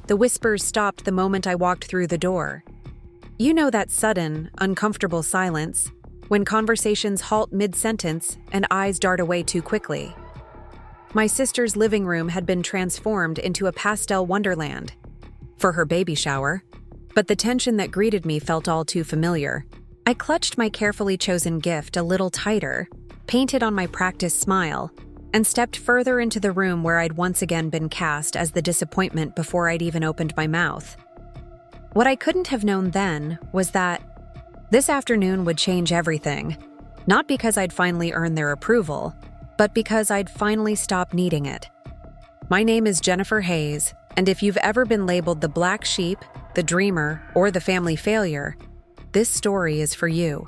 The whispers stopped the moment I walked through the door. You know that sudden, uncomfortable silence, when conversations halt mid-sentence and eyes dart away too quickly. My sister's living room had been transformed into a pastel wonderland for her baby shower, but the tension that greeted me felt all too familiar. I clutched my carefully chosen gift a little tighter, painted on my practiced smile, and stepped further into the room where I'd once again been cast as the disappointment before I'd even opened my mouth. What I couldn't have known then was that this afternoon would change everything, not because I'd finally earned their approval, but because I'd finally stopped needing it. My name is Jennifer Hayes, and if you've ever been labeled the black sheep, the dreamer, or the family failure, this story is for you.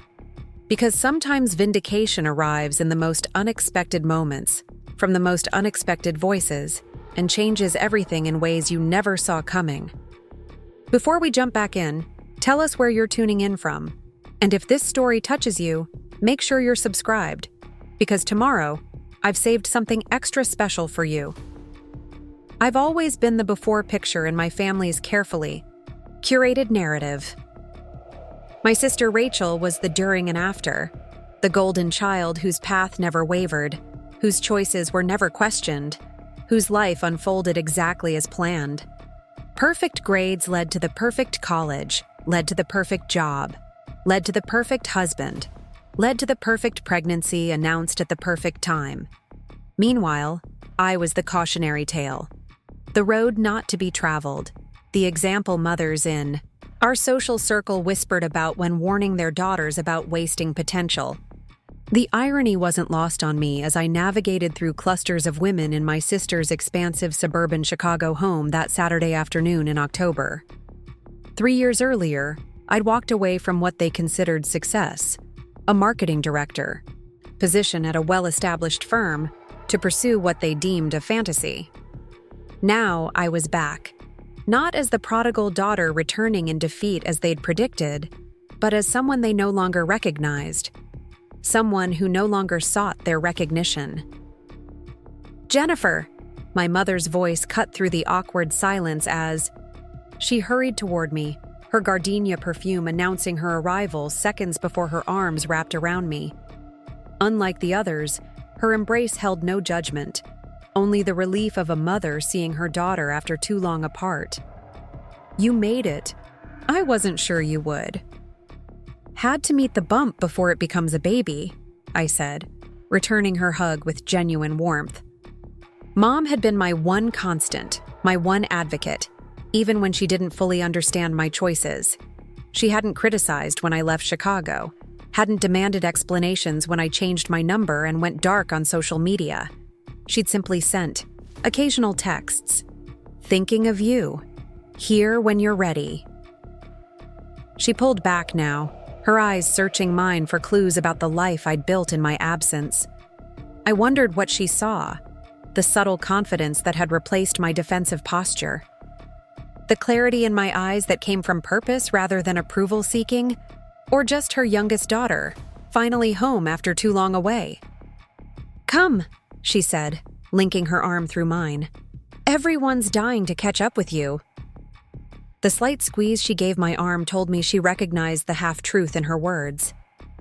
Because sometimes vindication arrives in the most unexpected moments, from the most unexpected voices, and changes everything in ways you never saw coming. Before we jump back in, tell us where you're tuning in from. And if this story touches you, make sure you're subscribed, because tomorrow, I've saved something extra special for you. I've always been the before picture in my family's carefully curated narrative. My sister Rachel was the during and after, the golden child whose path never wavered, whose choices were never questioned, whose life unfolded exactly as planned. Perfect grades led to the perfect college, led to the perfect job, led to the perfect husband, led to the perfect pregnancy announced at the perfect time. Meanwhile, I was the cautionary tale, the road not to be traveled, the example mothers in our social circle whispered about when warning their daughters about wasting potential. The irony wasn't lost on me as I navigated through clusters of women in my sister's expansive suburban Chicago home that Saturday afternoon in October. 3 years earlier, I'd walked away from what they considered success, a marketing director, position at a well-established firm, to pursue what they deemed a fantasy. Now I was back, not as the prodigal daughter returning in defeat as they'd predicted, but as someone they no longer recognized, someone who no longer sought their recognition. "Jennifer!" My mother's voice cut through the awkward silence as she hurried toward me, her gardenia perfume announcing her arrival seconds before her arms wrapped around me. Unlike the others, her embrace held no judgment, only the relief of a mother seeing her daughter after too long apart. "You made it. I wasn't sure you would." "Had to meet the bump before it becomes a baby," I said, returning her hug with genuine warmth. Mom had been my one constant, my one advocate, even when she didn't fully understand my choices. She hadn't criticized when I left Chicago, hadn't demanded explanations when I changed my number and went dark on social media. She'd simply sent occasional texts. "Thinking of you. Here when you're ready." She pulled back now, her eyes searching mine for clues about the life I'd built in my absence. I wondered what she saw, the subtle confidence that had replaced my defensive posture. The clarity in my eyes that came from purpose rather than approval seeking, or just her youngest daughter, finally home after too long away. "Come," she said, linking her arm through mine. "Everyone's dying to catch up with you." The slight squeeze she gave my arm told me she recognized the half-truth in her words.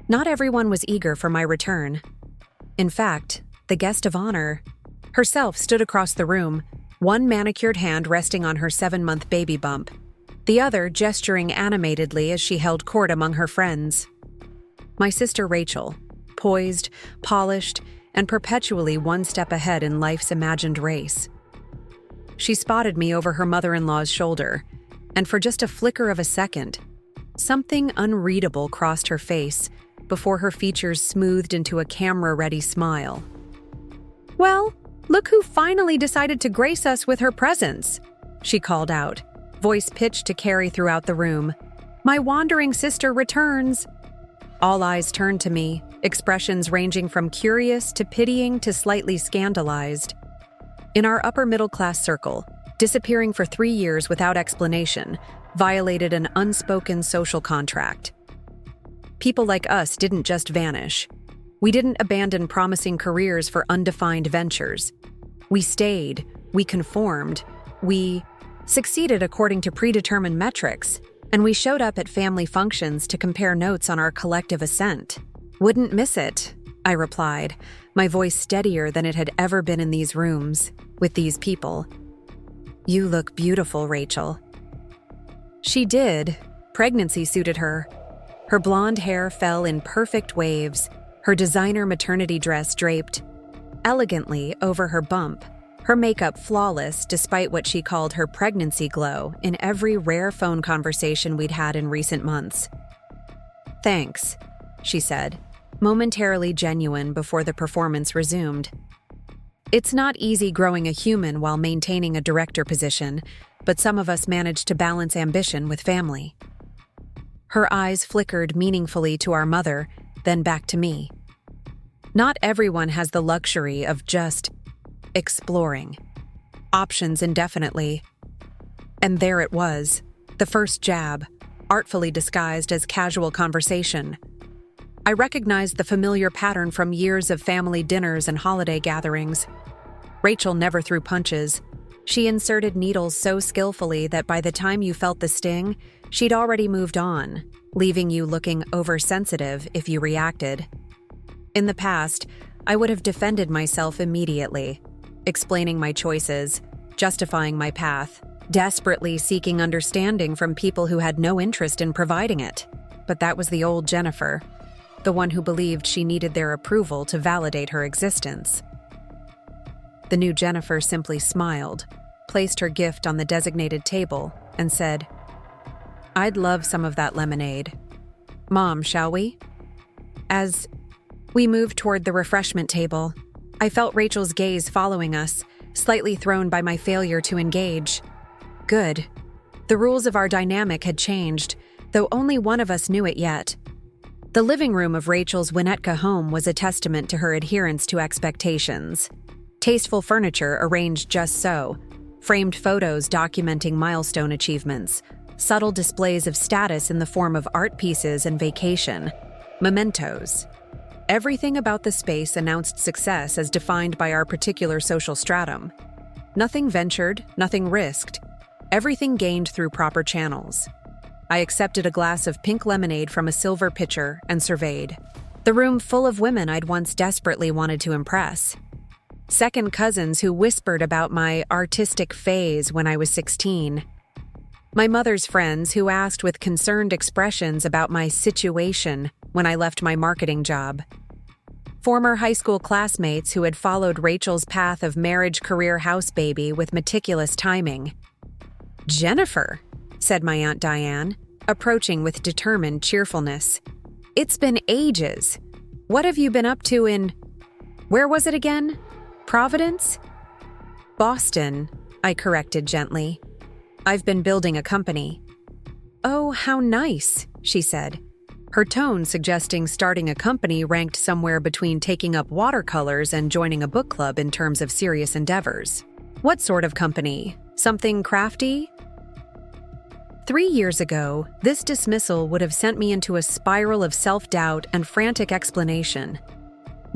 Not everyone was eager for my return. In fact, the guest of honor herself stood across the room, one manicured hand resting on her 7-month baby bump, the other gesturing animatedly as she held court among her friends. My sister Rachel, poised, polished, and perpetually one step ahead in life's imagined race. She spotted me over her mother-in-law's shoulder, and for just a flicker of a second, something unreadable crossed her face before her features smoothed into a camera-ready smile. "Well, look who finally decided to grace us with her presence," she called out, voice pitched to carry throughout the room. "My wandering sister returns." All eyes turned to me, expressions ranging from curious to pitying to slightly scandalized. In our upper-middle-class circle, disappearing for 3 years without explanation violated an unspoken social contract. People like us didn't just vanish. We didn't abandon promising careers for undefined ventures. We stayed, we conformed, we succeeded according to predetermined metrics, and we showed up at family functions to compare notes on our collective ascent. Wouldn't miss it, I replied, my voice steadier than it had ever been in these rooms, with these people. You look beautiful, Rachel. She did. Pregnancy suited her. Her blonde hair fell in perfect waves, her designer maternity dress draped elegantly over her bump, her makeup flawless despite what she called her pregnancy glow in every rare phone conversation we'd had in recent months. Thanks, she said, momentarily genuine before the performance resumed. It's not easy growing a human while maintaining a director position, but some of us manage to balance ambition with family. Her eyes flickered meaningfully to our mother, then back to me. Not everyone has the luxury of just exploring options indefinitely. And there it was, the first jab, artfully disguised as casual conversation. I recognized the familiar pattern from years of family dinners and holiday gatherings. Rachel never threw punches. She inserted needles so skillfully that by the time you felt the sting, she'd already moved on, leaving you looking oversensitive if you reacted. In the past, I would have defended myself immediately, explaining my choices, justifying my path, desperately seeking understanding from people who had no interest in providing it. But that was the old Jennifer, the one who believed she needed their approval to validate her existence. The new Jennifer simply smiled, placed her gift on the designated table, and said, I'd love some of that lemonade. Mom, shall we? As we moved toward the refreshment table, I felt Rachel's gaze following us, slightly thrown by my failure to engage. Good. The rules of our dynamic had changed, though only one of us knew it yet. The living room of Rachel's Winnetka home was a testament to her adherence to expectations. Tasteful furniture arranged just so, framed photos documenting milestone achievements, subtle displays of status in the form of art pieces and vacation, mementos. Everything about the space announced success as defined by our particular social stratum. Nothing ventured, nothing risked. Everything gained through proper channels. I accepted a glass of pink lemonade from a silver pitcher and surveyed. The room full of women I'd once desperately wanted to impress. Second cousins who whispered about my artistic phase when I was 16. My mother's friends who asked with concerned expressions about my situation when I left my marketing job. Former high school classmates who had followed Rachel's path of marriage, career, house baby with meticulous timing. Jennifer, said my Aunt Diane, approaching with determined cheerfulness. It's been ages. What have you been up to in... Where was it again? Providence? Boston, I corrected gently. I've been building a company. Oh, how nice, she said, her tone suggesting starting a company ranked somewhere between taking up watercolors and joining a book club in terms of serious endeavors. What sort of company? Something crafty? 3 years ago, this dismissal would have sent me into a spiral of self-doubt and frantic explanation.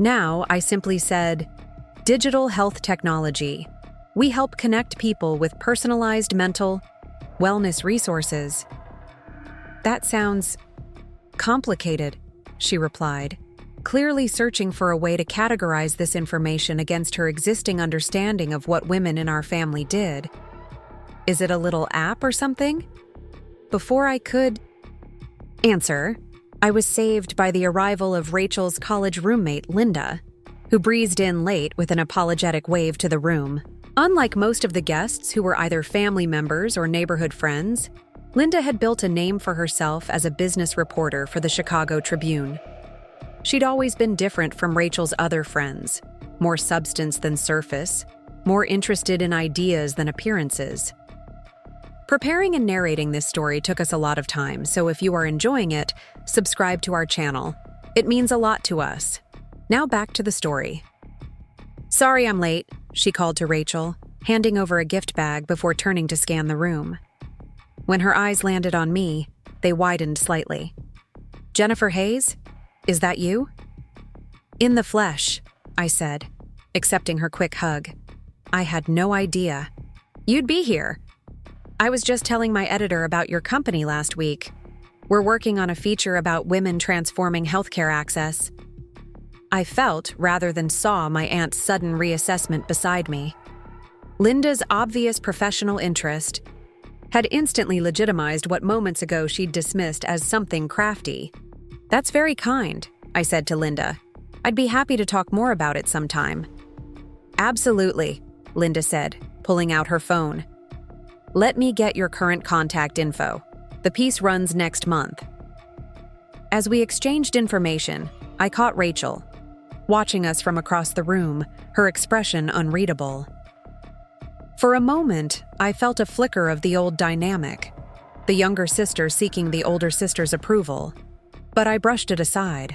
Now, I simply said, digital health technology. We help connect people with personalized mental wellness resources. That sounds complicated, she replied, clearly searching for a way to categorize this information against her existing understanding of what women in our family did. Is it a little app or something? Before I could answer, I was saved by the arrival of Rachel's college roommate, Linda, who breezed in late with an apologetic wave to the room. Unlike most of the guests who were either family members or neighborhood friends, Linda had built a name for herself as a business reporter for the Chicago Tribune. She'd always been different from Rachel's other friends, more substance than surface, more interested in ideas than appearances. Preparing and narrating this story took us a lot of time, so if you are enjoying it, subscribe to our channel. It means a lot to us. Now back to the story. Sorry I'm late, she called to Rachel, handing over a gift bag before turning to scan the room. When her eyes landed on me, they widened slightly. Jennifer Hayes? Is that you? In the flesh, I said, accepting her quick hug. I had no idea. You'd be here. I was just telling my editor about your company last week. We're working on a feature about women transforming healthcare access. I felt, rather than saw, my aunt's sudden reassessment beside me. Linda's obvious professional interest had instantly legitimized what moments ago she'd dismissed as something crafty. "That's very kind," I said to Linda. "I'd be happy to talk more about it sometime." "Absolutely," Linda said, pulling out her phone. "Let me get your current contact info. The piece runs next month." As we exchanged information, I caught Rachel, watching us from across the room, her expression unreadable. For a moment, I felt a flicker of the old dynamic, the younger sister seeking the older sister's approval, but I brushed it aside.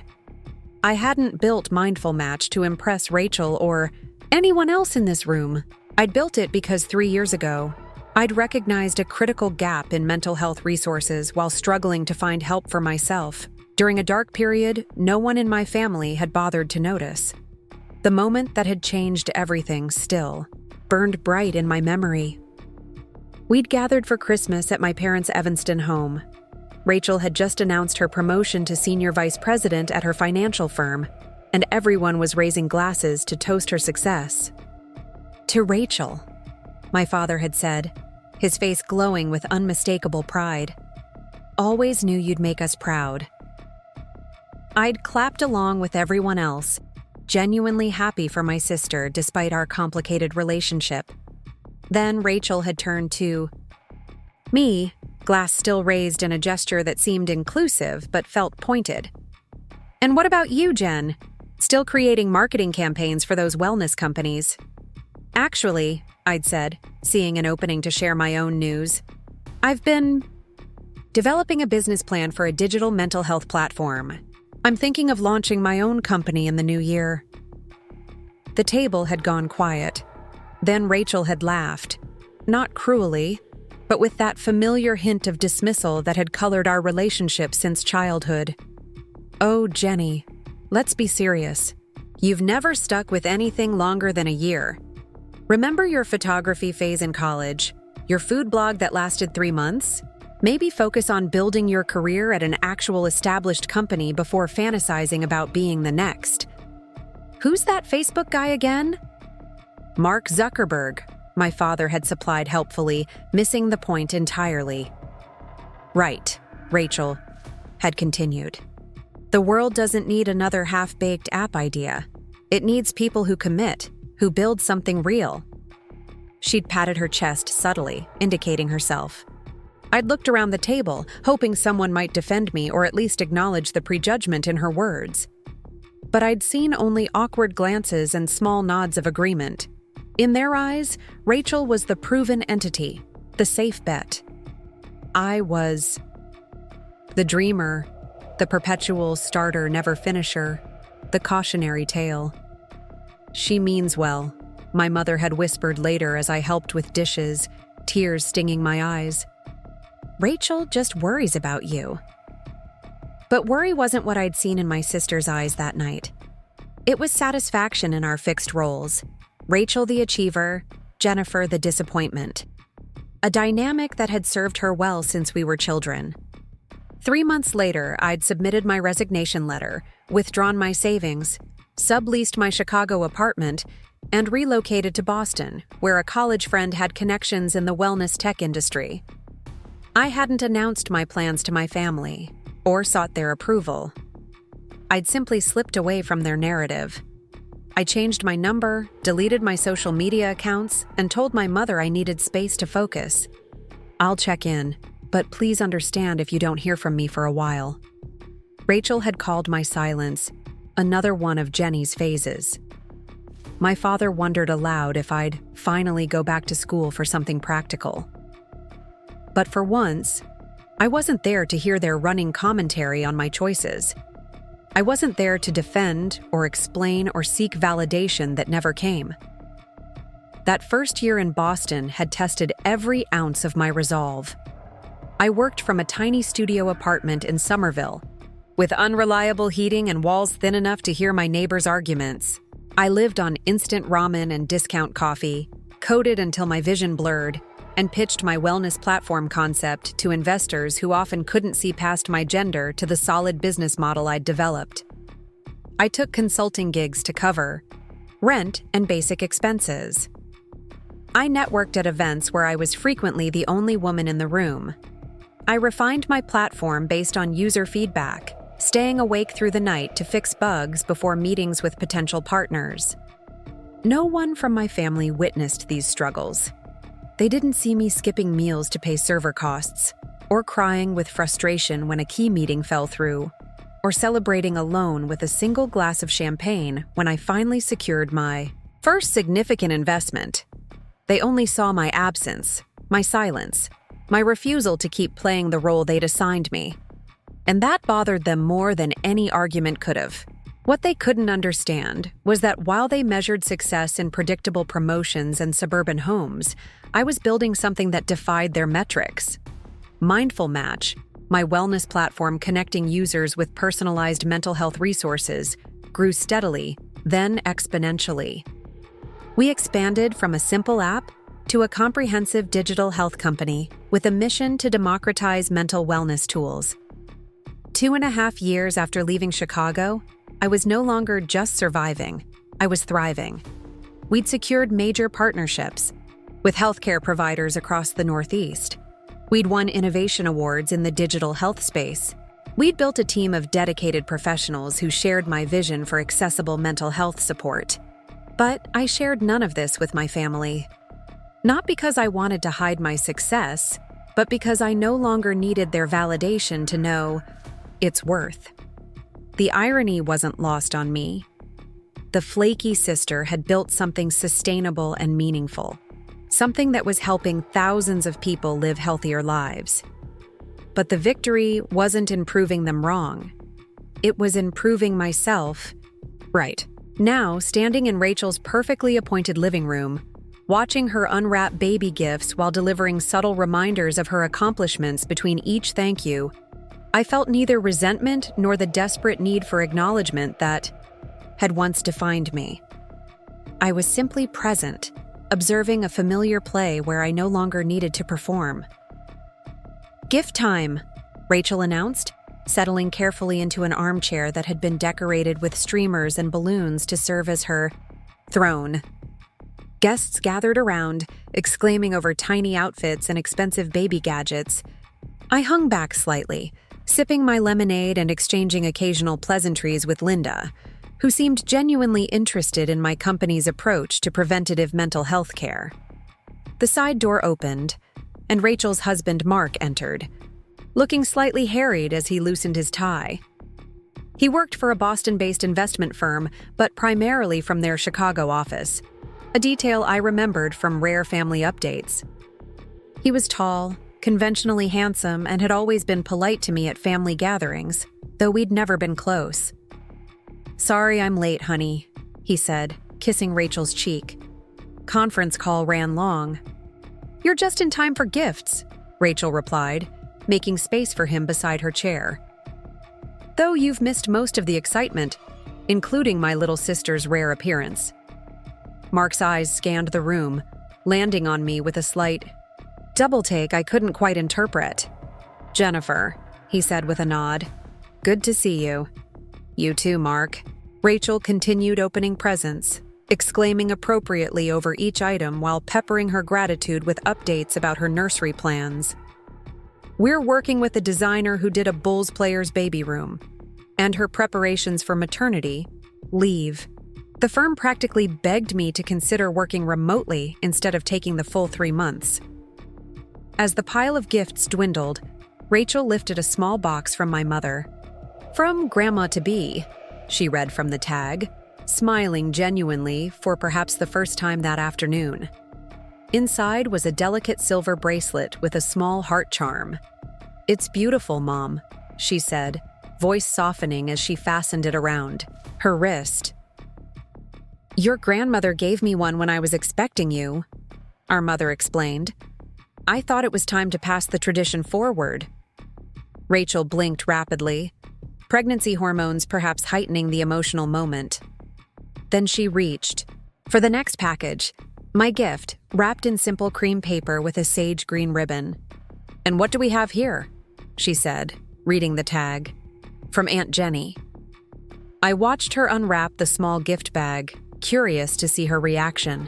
I hadn't built Mindful Match to impress Rachel or anyone else in this room. I'd built it because 3 years ago, I'd recognized a critical gap in mental health resources while struggling to find help for myself. During a dark period, no one in my family had bothered to notice. The moment that had changed everything still burned bright in my memory. We'd gathered for Christmas at my parents' Evanston home. Rachel had just announced her promotion to senior vice president at her financial firm, and everyone was raising glasses to toast her success. "To Rachel," my father had said, his face glowing with unmistakable pride. "Always knew you'd make us proud." I'd clapped along with everyone else, genuinely happy for my sister despite our complicated relationship. Then Rachel had turned to me, glass still raised in a gesture that seemed inclusive but felt pointed. "And what about you, Jen? Still creating marketing campaigns for those wellness companies?" "Actually," I'd said, seeing an opening to share my own news, "I've been developing a business plan for a digital mental health platform. I'm thinking of launching my own company in the new year." The table had gone quiet. Then Rachel had laughed, not cruelly, but with that familiar hint of dismissal that had colored our relationship since childhood. "Oh, Jenny, let's be serious. You've never stuck with anything longer than a year. Remember your photography phase in college? Your food blog that lasted 3 months? Maybe focus on building your career at an actual established company before fantasizing about being the next." "Who's that Facebook guy again?" "Mark Zuckerberg," my father had supplied helpfully, missing the point entirely. "Right," Rachel had continued. "The world doesn't need another half-baked app idea. It needs people who commit, who build something real." She'd patted her chest subtly, indicating herself. I'd looked around the table, hoping someone might defend me or at least acknowledge the prejudgment in her words. But I'd seen only awkward glances and small nods of agreement. In their eyes, Rachel was the proven entity, the safe bet. I was the dreamer, the perpetual starter, never finisher, the cautionary tale. "She means well," my mother had whispered later as I helped with dishes, tears stinging my eyes. "Rachel just worries about you." But worry wasn't what I'd seen in my sister's eyes that night. It was satisfaction in our fixed roles. Rachel the achiever, Jennifer the disappointment. A dynamic that had served her well since we were children. 3 months later, I'd submitted my resignation letter, withdrawn my savings, subleased my Chicago apartment, and relocated to Boston, where a college friend had connections in the wellness tech industry. I hadn't announced my plans to my family, or sought their approval. I'd simply slipped away from their narrative. I changed my number, deleted my social media accounts, and told my mother I needed space to focus. "I'll check in, but please understand if you don't hear from me for a while." Rachel had called my silence another one of Jenny's phases. My father wondered aloud if I'd finally go back to school for something practical. But for once, I wasn't there to hear their running commentary on my choices. I wasn't there to defend or explain or seek validation that never came. That first year in Boston had tested every ounce of my resolve. I worked from a tiny studio apartment in Somerville, with unreliable heating and walls thin enough to hear my neighbors' arguments. I lived on instant ramen and discount coffee, coded until my vision blurred, and pitched my wellness platform concept to investors who often couldn't see past my gender to the solid business model I'd developed. I took consulting gigs to cover rent and basic expenses. I networked at events where I was frequently the only woman in the room. I refined my platform based on user feedback, staying awake through the night to fix bugs before meetings with potential partners. No one from my family witnessed these struggles. They didn't see me skipping meals to pay server costs, or crying with frustration when a key meeting fell through, or celebrating alone with a single glass of champagne when I finally secured my first significant investment. They only saw my absence, my silence, my refusal to keep playing the role they'd assigned me. And that bothered them more than any argument could have. What they couldn't understand was that while they measured success in predictable promotions and suburban homes, I was building something that defied their metrics. Mindful Match, my wellness platform connecting users with personalized mental health resources, grew steadily, then exponentially. We expanded from a simple app to a comprehensive digital health company with a mission to democratize mental wellness tools. 2.5 years after leaving Chicago, I was no longer just surviving, I was thriving. We'd secured major partnerships with healthcare providers across the Northeast. We'd won innovation awards in the digital health space. We'd built a team of dedicated professionals who shared my vision for accessible mental health support. But I shared none of this with my family. Not because I wanted to hide my success, but because I no longer needed their validation to know its worth. The irony wasn't lost on me. The flaky sister had built something sustainable and meaningful, something that was helping thousands of people live healthier lives. But the victory wasn't in proving them wrong. It was in proving myself right. Now, standing in Rachel's perfectly appointed living room, watching her unwrap baby gifts while delivering subtle reminders of her accomplishments between each thank you, I felt neither resentment nor the desperate need for acknowledgement that had once defined me. I was simply present, observing a familiar play where I no longer needed to perform. "Gift time," Rachel announced, settling carefully into an armchair that had been decorated with streamers and balloons to serve as her throne. Guests gathered around, exclaiming over tiny outfits and expensive baby gadgets. I hung back slightly, sipping my lemonade and exchanging occasional pleasantries with Linda, who seemed genuinely interested in my company's approach to preventative mental health care. The side door opened, and Rachel's husband Mark entered, looking slightly harried as he loosened his tie. He worked for a Boston-based investment firm, but primarily from their Chicago office, a detail I remembered from rare family updates. He was tall, conventionally handsome, and had always been polite to me at family gatherings, though we'd never been close. "Sorry I'm late, honey," he said, kissing Rachel's cheek. "Conference call ran long." "You're just in time for gifts," Rachel replied, making space for him beside her chair. "Though you've missed most of the excitement, including my little sister's rare appearance." Mark's eyes scanned the room, landing on me with a slight double take I couldn't quite interpret. "Jennifer," he said with a nod. "Good to see you." "You too, Mark." Rachel continued opening presents, exclaiming appropriately over each item while peppering her gratitude with updates about her nursery plans. "We're working with a designer who did a Bulls player's baby room, and her preparations for maternity leave. The firm practically begged me to consider working remotely instead of taking the full 3 months." As the pile of gifts dwindled, Rachel lifted a small box from my mother. "From Grandma-to-be," she read from the tag, smiling genuinely for perhaps the first time that afternoon. Inside was a delicate silver bracelet with a small heart charm. "It's beautiful, Mom," she said, voice softening as she fastened it around her wrist. "Your grandmother gave me one when I was expecting you," our mother explained. "I thought it was time to pass the tradition forward." Rachel blinked rapidly, pregnancy hormones perhaps heightening the emotional moment. Then she reached for the next package, My gift, wrapped in simple cream paper with a sage green ribbon. "And what do we have here?" she said, reading the tag. "From Aunt Jenny." I watched her unwrap the small gift bag, curious to see her reaction.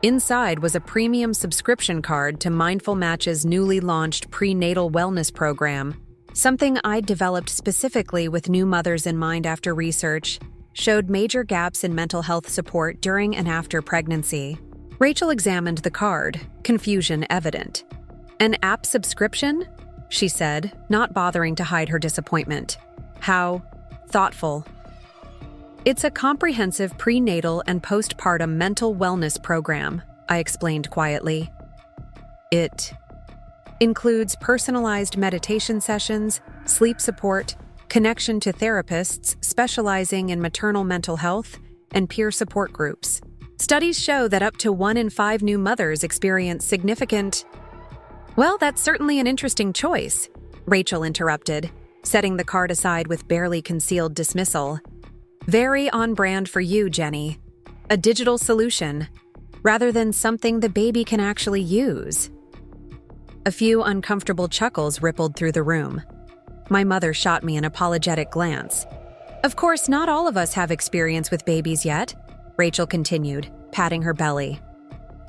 Inside was a premium subscription card to Mindful Match's newly launched prenatal wellness program, something I'd developed specifically with new mothers in mind after research showed major gaps in mental health support during and after pregnancy. Rachel examined the card, confusion evident. "An app subscription?" she said, not bothering to hide her disappointment. "How thoughtful." "It's a comprehensive prenatal and postpartum mental wellness program," I explained quietly. "It includes personalized meditation sessions, sleep support, connection to therapists specializing in maternal mental health, and peer support groups. Studies show that up to 1 in 5 new mothers experience significant—" "Well, that's certainly an interesting choice," Rachel interrupted, setting the card aside with barely concealed dismissal. "Very on brand for you, Jenny. A digital solution, rather than something the baby can actually use." A few uncomfortable chuckles rippled through the room. My mother shot me an apologetic glance. "Of course, not all of us have experience with babies yet," Rachel continued, patting her belly.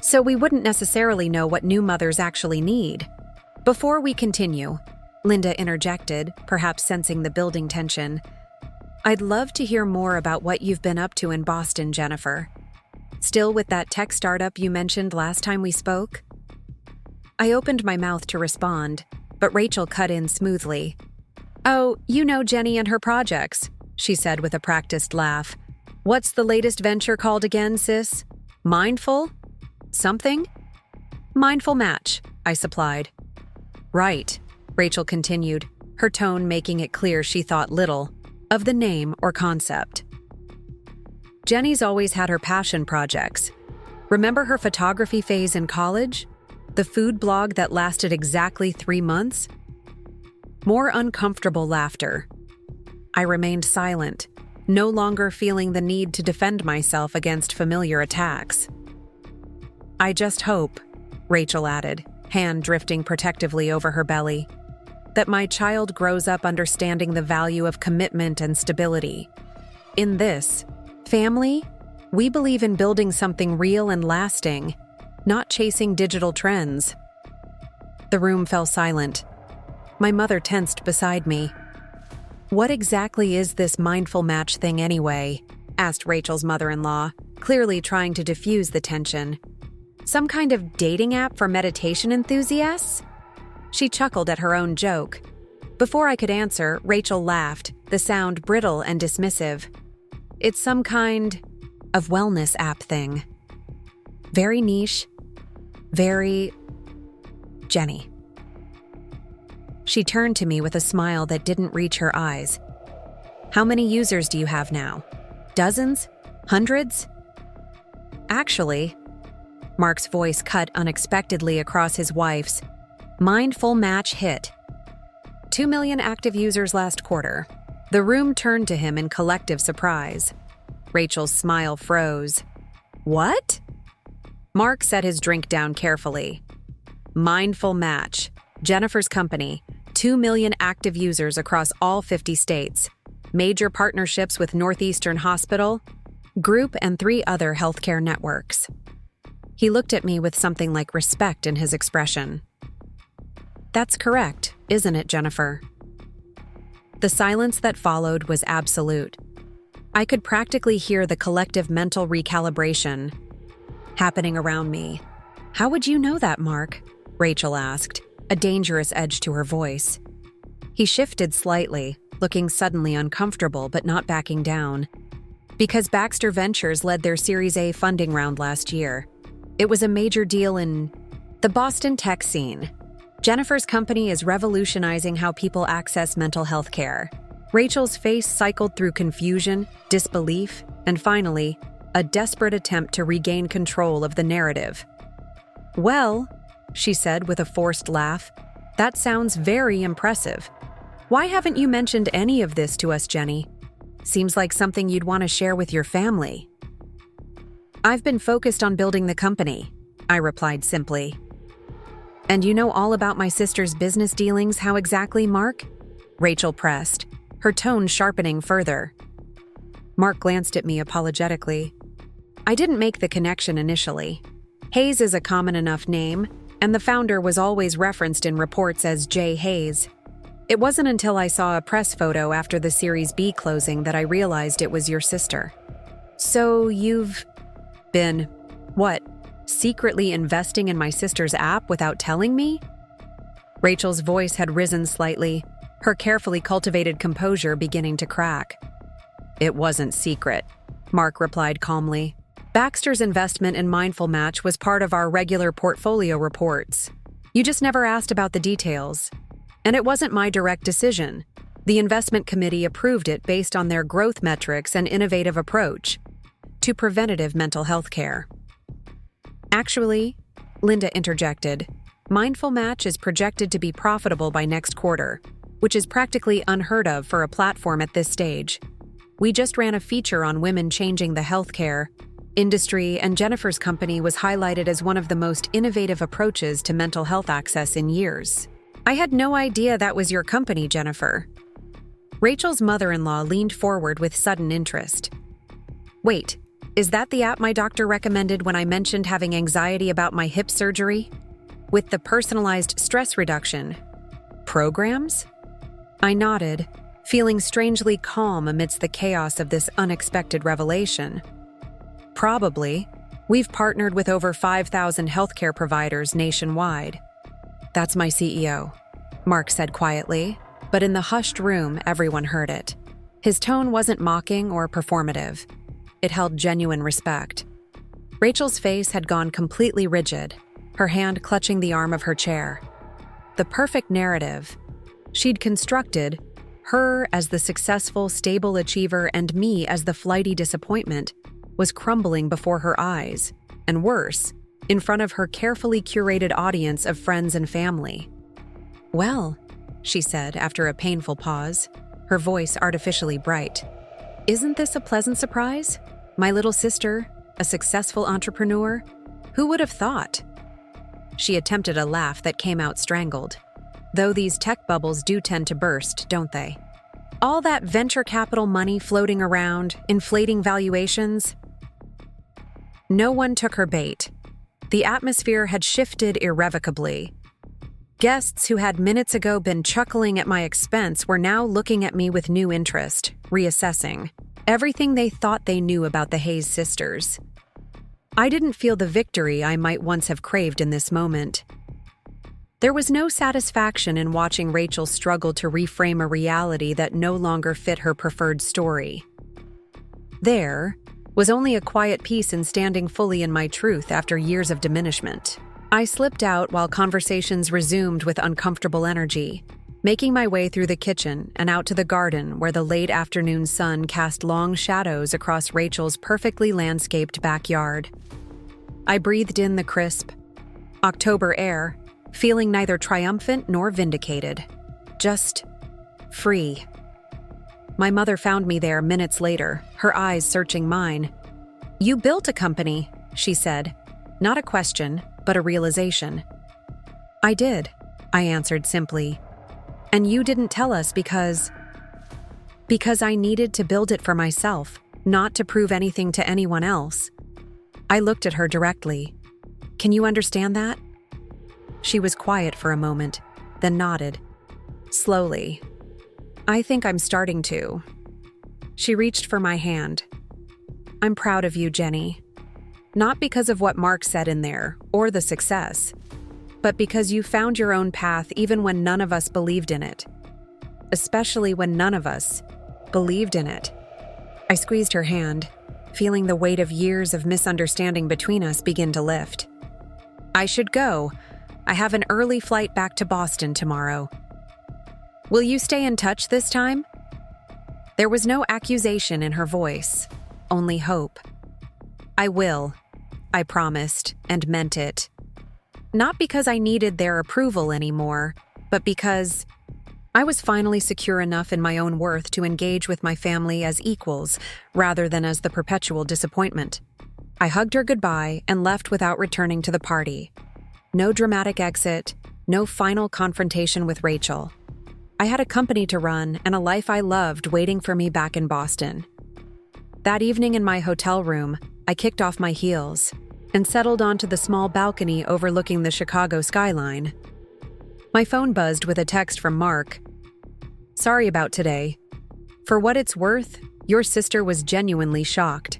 "So we wouldn't necessarily know what new mothers actually need." "Before we continue," Linda interjected, perhaps sensing the building tension, "I'd love to hear more about what you've been up to in Boston, Jennifer. Still with that tech startup you mentioned last time we spoke?" I opened my mouth to respond, but Rachel cut in smoothly. "Oh, you know Jenny and her projects," she said with a practiced laugh. "What's the latest venture called again, sis? Mindful? Something?" "Mindful Match," I supplied. "Right," Rachel continued, her tone making it clear she thought little of the name or concept. "Jenny's always had her passion projects. Remember her photography phase in college? The food blog that lasted exactly 3 months?" More uncomfortable laughter. I remained silent, no longer feeling the need to defend myself against familiar attacks. "I just hope," Rachel added, hand drifting protectively over her belly, "that my child grows up understanding the value of commitment and stability. In this family, we believe in building something real and lasting, not chasing digital trends." The room fell silent. My mother tensed beside me. "What exactly is this Mindful Match thing anyway?" asked Rachel's mother-in-law, clearly trying to diffuse the tension. "Some kind of dating app for meditation enthusiasts?" She chuckled at her own joke. Before I could answer, Rachel laughed, the sound brittle and dismissive. "It's some kind of wellness app thing. Very niche. Very Jenny." She turned to me with a smile that didn't reach her eyes. "How many users do you have now? Dozens? Hundreds?" "Actually," Mark's voice cut unexpectedly across his wife's, "Mindful Match hit 2 million active users last quarter." The room turned to him in collective surprise. Rachel's smile froze. "What?" Mark set his drink down carefully. "Mindful Match, Jennifer's company, 2 million active users across all 50 states, major partnerships with Northeastern Hospital, Group, and 3 other healthcare networks." He looked at me with something like respect in his expression. "That's correct, isn't it, Jennifer?" The silence that followed was absolute. I could practically hear the collective mental recalibration happening around me. "How would you know that, Mark?" Rachel asked, a dangerous edge to her voice. He shifted slightly, looking suddenly uncomfortable but not backing down. "Because Baxter Ventures led their Series A funding round last year. It was a major deal in the Boston tech scene. Jennifer's company is revolutionizing how people access mental health care." Rachel's face cycled through confusion, disbelief, and finally, a desperate attempt to regain control of the narrative. "Well," she said with a forced laugh, "that sounds very impressive. Why haven't you mentioned any of this to us, Jenny? Seems like something you'd want to share with your family." I've been focused on building the company, I replied simply. And you know all about my sister's business dealings, how exactly, Mark? Rachel pressed, her tone sharpening further. Mark glanced at me apologetically. I didn't make the connection initially. Hayes is a common enough name, and the founder was always referenced in reports as J. Hayes. It wasn't until I saw a press photo after the Series B closing that I realized it was your sister. So you've been, what, secretly investing in my sister's app without telling me? Rachel's voice had risen slightly, her carefully cultivated composure beginning to crack. It wasn't secret, Mark replied calmly. Baxter's investment in Mindful Match was part of our regular portfolio reports. You just never asked about the details. And it wasn't my direct decision. The investment committee approved it based on their growth metrics and innovative approach to preventative mental health care. Actually, Linda interjected, Mindful Match is projected to be profitable by next quarter, which is practically unheard of for a platform at this stage. We just ran a feature on women changing the healthcare industry, and Jennifer's company was highlighted as one of the most innovative approaches to mental health access in years. I had no idea that was your company, Jennifer. Rachel's mother-in-law leaned forward with sudden interest. Wait, is that the app my doctor recommended when I mentioned having anxiety about my hip surgery? With the personalized stress reduction programs? I nodded, feeling strangely calm amidst the chaos of this unexpected revelation. Probably. We've partnered with over 5,000 healthcare providers nationwide. That's my CEO, Mark said quietly, but in the hushed room, everyone heard it. His tone wasn't mocking or performative. It held genuine respect. Rachel's face had gone completely rigid, her hand clutching the arm of her chair. The perfect narrative she'd constructed, her as the successful, stable achiever and me as the flighty disappointment, was crumbling before her eyes, and worse, in front of her carefully curated audience of friends and family. Well, she said after a painful pause, her voice artificially bright. Isn't this a pleasant surprise? My little sister, a successful entrepreneur? Who would have thought? She attempted a laugh that came out strangled. Though these tech bubbles do tend to burst, don't they? All that venture capital money floating around, inflating valuations. No one took her bait. The atmosphere had shifted irrevocably. Guests who had minutes ago been chuckling at my expense were now looking at me with new interest, reassessing everything they thought they knew about the Hayes sisters. I didn't feel the victory I might once have craved in this moment. There was no satisfaction in watching Rachel struggle to reframe a reality that no longer fit her preferred story. There was only a quiet peace in standing fully in my truth after years of diminishment. I slipped out while conversations resumed with uncomfortable energy, making my way through the kitchen and out to the garden where the late afternoon sun cast long shadows across Rachel's perfectly landscaped backyard. I breathed in the crisp October air, feeling neither triumphant nor vindicated, just free. My mother found me there minutes later, her eyes searching mine. You built a company, she said. Not a question, but a realization. I did, I answered simply. And you didn't tell us because I needed to build it for myself, not to prove anything to anyone else. I looked at her directly. Can you understand that? She was quiet for a moment, then nodded. Slowly. I think I'm starting to. She reached for my hand. I'm proud of you, Jenny. Not because of what Mark said in there, or the success, but because you found your own path even when none of us believed in it. Especially when none of us believed in it. I squeezed her hand, feeling the weight of years of misunderstanding between us begin to lift. I should go. I have an early flight back to Boston tomorrow. Will you stay in touch this time? There was no accusation in her voice, only hope. I will, I promised, and meant it. Not because I needed their approval anymore, but because I was finally secure enough in my own worth to engage with my family as equals rather than as the perpetual disappointment. I hugged her goodbye and left without returning to the party. No dramatic exit, no final confrontation with Rachel. I had a company to run and a life I loved waiting for me back in Boston. That evening in my hotel room, I kicked off my heels and settled onto the small balcony overlooking the Chicago skyline. My phone buzzed with a text from Mark. "Sorry about today. For what it's worth, your sister was genuinely shocked.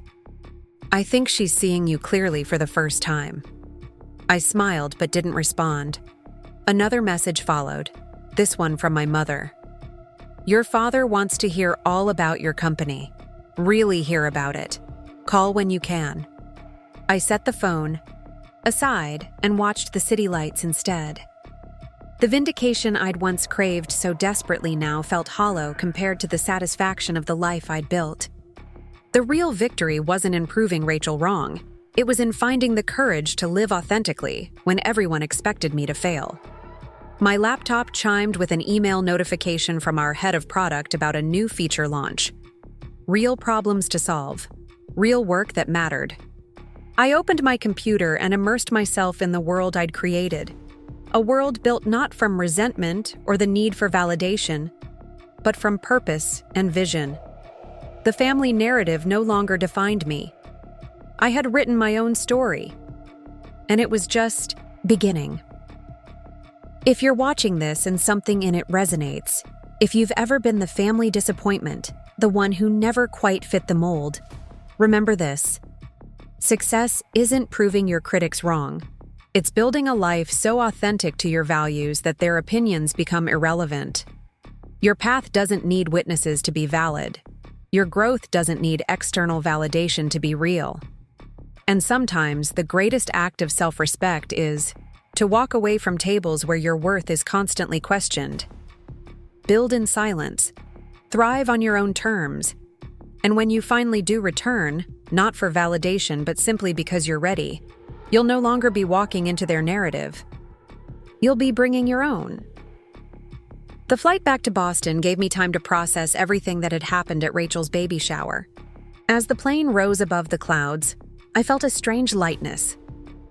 I think she's seeing you clearly for the first time." I smiled but didn't respond. Another message followed, this one from my mother. "Your father wants to hear all about your company. Really hear about it. Call when you can." I set the phone aside and watched the city lights instead. The vindication I'd once craved so desperately now felt hollow compared to the satisfaction of the life I'd built. The real victory wasn't in proving Rachel wrong. It was in finding the courage to live authentically when everyone expected me to fail. My laptop chimed with an email notification from our head of product about a new feature launch. Real problems to solve. Real work that mattered. I opened my computer and immersed myself in the world I'd created. A world built not from resentment or the need for validation, but from purpose and vision. The family narrative no longer defined me. I had written my own story, and it was just beginning. If you're watching this and something in it resonates, if you've ever been the family disappointment, the one who never quite fit the mold, remember this. Success isn't proving your critics wrong. It's building a life so authentic to your values that their opinions become irrelevant. Your path doesn't need witnesses to be valid. Your growth doesn't need external validation to be real. And sometimes the greatest act of self-respect is to walk away from tables where your worth is constantly questioned. Build in silence. Thrive on your own terms. And when you finally do return, not for validation but simply because you're ready, you'll no longer be walking into their narrative. You'll be bringing your own. The flight back to Boston gave me time to process everything that had happened at Rachel's baby shower. As the plane rose above the clouds, I felt a strange lightness.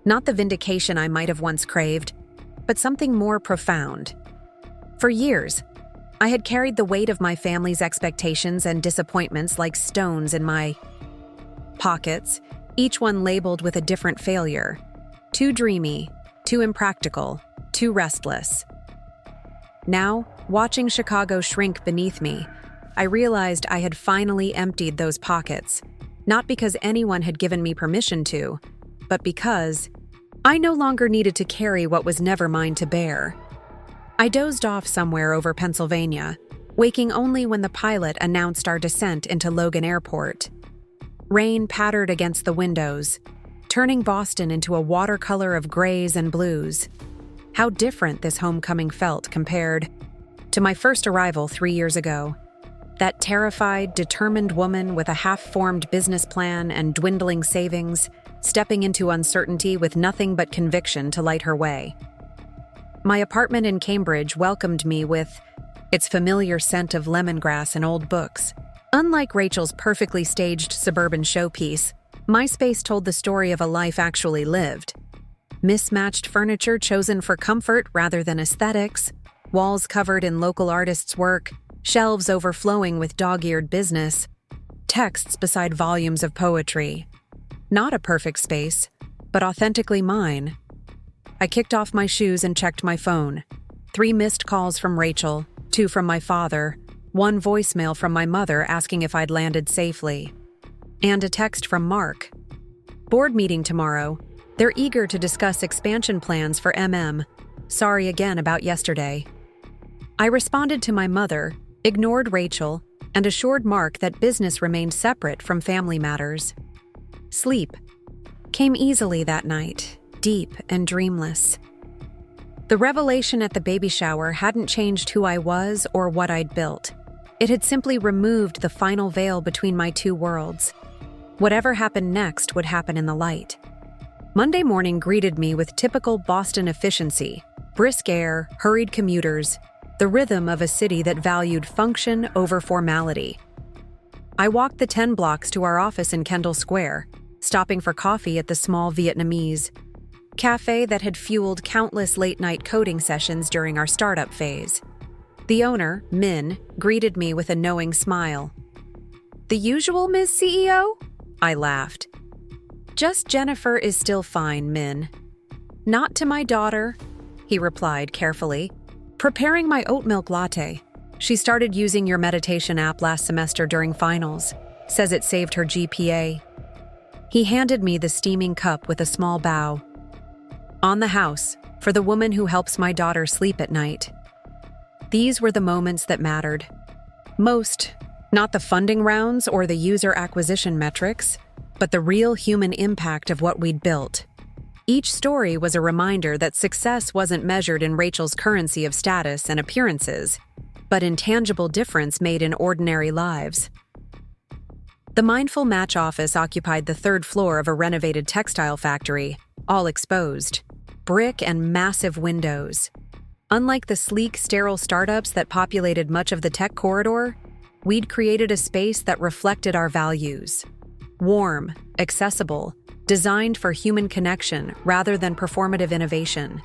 Not the vindication I might have once craved, but something more profound. For years, I had carried the weight of my family's expectations and disappointments like stones in my pockets, each one labeled with a different failure. Too dreamy, too impractical, too restless. Now, watching Chicago shrink beneath me, I realized I had finally emptied those pockets, not because anyone had given me permission to, but because I no longer needed to carry what was never mine to bear. I dozed off somewhere over Pennsylvania, waking only when the pilot announced our descent into Logan Airport. Rain pattered against the windows, turning Boston into a watercolor of grays and blues. How different this homecoming felt compared to my first arrival 3 years ago. That terrified, determined woman with a half-formed business plan and dwindling savings, stepping into uncertainty with nothing but conviction to light her way. My apartment in Cambridge welcomed me with its familiar scent of lemongrass and old books. Unlike Rachel's perfectly staged suburban showpiece, my space told the story of a life actually lived. Mismatched furniture chosen for comfort rather than aesthetics, walls covered in local artists' work, shelves overflowing with dog-eared business, texts beside volumes of poetry. Not a perfect space, but authentically mine. I kicked off my shoes and checked my phone. 3 missed calls from Rachel, 2 from my father, 1 voicemail from my mother asking if I'd landed safely, and a text from Mark. Board meeting tomorrow. They're eager to discuss expansion plans for MM. Sorry again about yesterday. I responded to my mother, ignored Rachel, and assured Mark that business remained separate from family matters. Sleep came easily that night, deep and dreamless. The revelation at the baby shower hadn't changed who I was or what I'd built. It had simply removed the final veil between my 2 worlds. Whatever happened next would happen in the light. Monday morning greeted me with typical Boston efficiency, brisk air, hurried commuters, the rhythm of a city that valued function over formality. I walked the 10 blocks to our office in Kendall Square, stopping for coffee at the small Vietnamese cafe that had fueled countless late-night coding sessions during our startup phase. The owner, Min, greeted me with a knowing smile. "The usual, Ms. CEO?" I laughed. "Just Jennifer is still fine, Min." "Not to my daughter," he replied carefully. "Preparing my oat milk latte. She started using your meditation app last semester during finals. Says it saved her GPA." He handed me the steaming cup with a small bow. "On the house, for the woman who helps my daughter sleep at night." These were the moments that mattered most, not the funding rounds or the user acquisition metrics, but the real human impact of what we'd built. Each story was a reminder that success wasn't measured in Rachel's currency of status and appearances, but in tangible difference made in ordinary lives. The Mindful Match office occupied the third floor of a renovated textile factory, all exposed, brick and massive windows. Unlike the sleek, sterile startups that populated much of the tech corridor, we'd created a space that reflected our values. Warm, accessible, designed for human connection rather than performative innovation.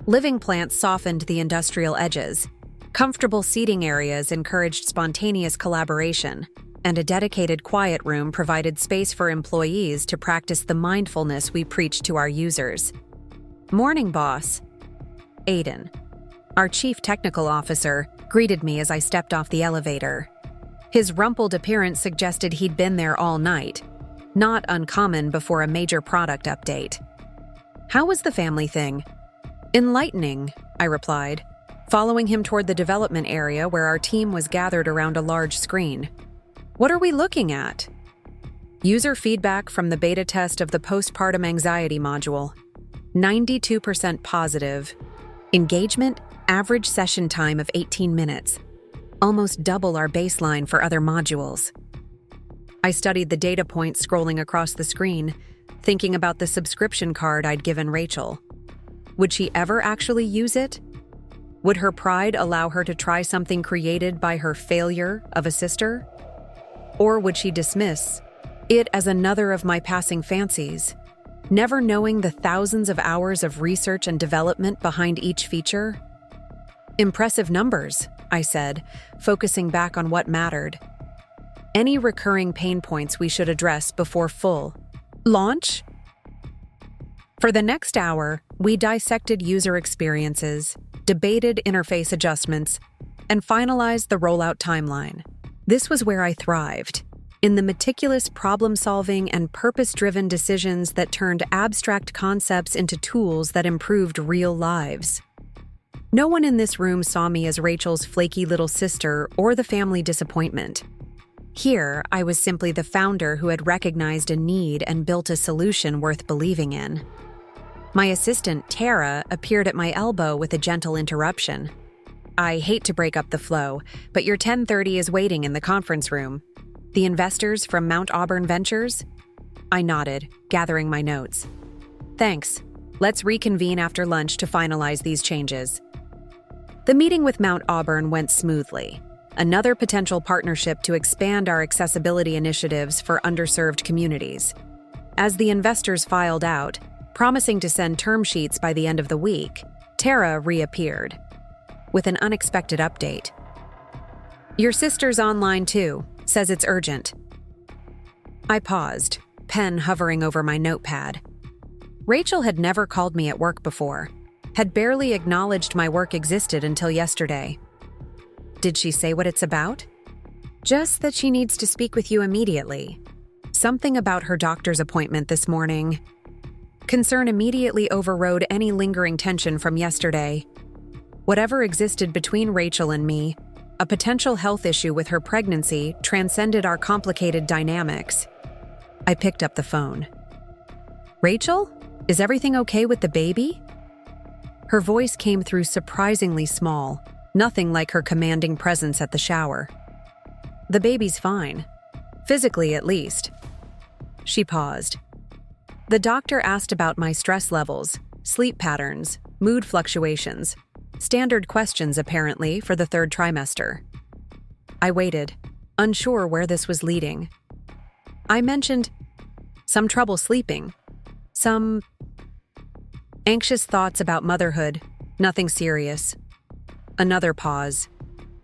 Living plants softened the industrial edges. Comfortable seating areas encouraged spontaneous collaboration, and a dedicated quiet room provided space for employees to practice the mindfulness we preach to our users. "Morning, boss." Aiden, our chief technical officer, greeted me as I stepped off the elevator. His rumpled appearance suggested he'd been there all night, not uncommon before a major product update. "How was the family thing?" "Enlightening," I replied, following him toward the development area where our team was gathered around a large screen. "What are we looking at?" "User feedback from the beta test of the postpartum anxiety module. 92% positive. Engagement, average session time of 18 minutes. Almost double our baseline for other modules." I studied the data points scrolling across the screen, thinking about the subscription card I'd given Rachel. Would she ever actually use it? Would her pride allow her to try something created by her failure of a sister? Or would she dismiss it as another of my passing fancies, never knowing the thousands of hours of research and development behind each feature? "Impressive numbers," I said, focusing back on what mattered. "Any recurring pain points we should address before full launch?" For the next hour, we dissected user experiences, debated interface adjustments, and finalized the rollout timeline. This was where I thrived, in the meticulous problem-solving and purpose-driven decisions that turned abstract concepts into tools that improved real lives. No one in this room saw me as Rachel's flaky little sister or the family disappointment. Here, I was simply the founder who had recognized a need and built a solution worth believing in. My assistant, Tara, appeared at my elbow with a gentle interruption. "I hate to break up the flow, but your 10:30 is waiting in the conference room. The investors from Mount Auburn Ventures?" I nodded, gathering my notes. "Thanks. Let's reconvene after lunch to finalize these changes." The meeting with Mount Auburn went smoothly. Another potential partnership to expand our accessibility initiatives for underserved communities. As the investors filed out, promising to send term sheets by the end of the week, Tara reappeared with an unexpected update. "Your sister's online too. Says it's urgent." I paused, pen hovering over my notepad. Rachel had never called me at work before, had barely acknowledged my work existed until yesterday. Did she say what it's about? Just that she needs to speak with you immediately. Something about her doctor's appointment this morning. Concern immediately overrode any lingering tension from yesterday. Whatever existed between Rachel and me, a potential health issue with her pregnancy, transcended our complicated dynamics. I picked up the phone. "Rachel? Is everything okay with the baby?" Her voice came through surprisingly small, nothing like her commanding presence at the shower. "The baby's fine. Physically, at least." She paused. "The doctor asked about my stress levels, sleep patterns, mood fluctuations. Standard questions, apparently, for the third trimester." I waited, unsure where this was leading. I mentioned, some trouble sleeping, some anxious thoughts about motherhood, nothing serious. Another pause.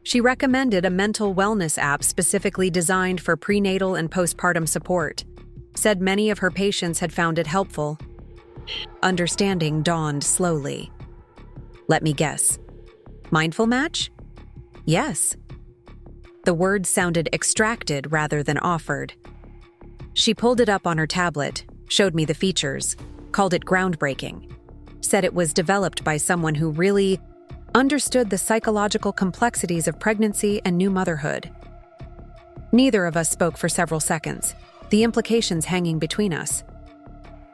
She recommended a mental wellness app specifically designed for prenatal and postpartum support. Said many of her patients had found it helpful. Understanding dawned slowly. Let me guess. Mindful match? Yes. The words sounded extracted rather than offered. She pulled it up on her tablet, showed me the features, called it groundbreaking, said it was developed by someone who really understood the psychological complexities of pregnancy and new motherhood. Neither of us spoke for several seconds, the implications hanging between us.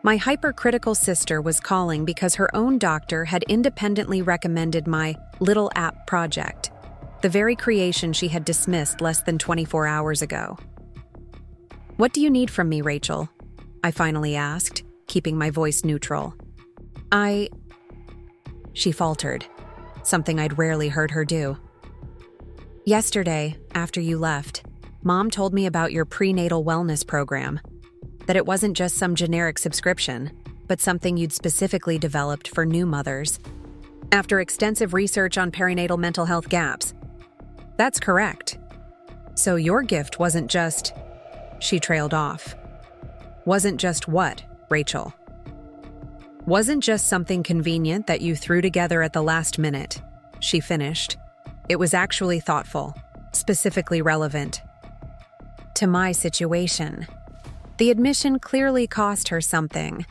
My hypercritical sister was calling because her own doctor had independently recommended my little app project, the very creation she had dismissed less than 24 hours ago. "What do you need from me, Rachel?" I finally asked, keeping my voice neutral. She faltered, something I'd rarely heard her do. "Yesterday, after you left, Mom told me about your prenatal wellness program, that it wasn't just some generic subscription, but something you'd specifically developed for new mothers, after extensive research on perinatal mental health gaps." "That's correct. So your gift wasn't just..." She trailed off. "Wasn't just what, Rachel?" "Wasn't just something convenient that you threw together at the last minute," she finished. "It was actually thoughtful, specifically relevant to my situation." The admission clearly cost her something.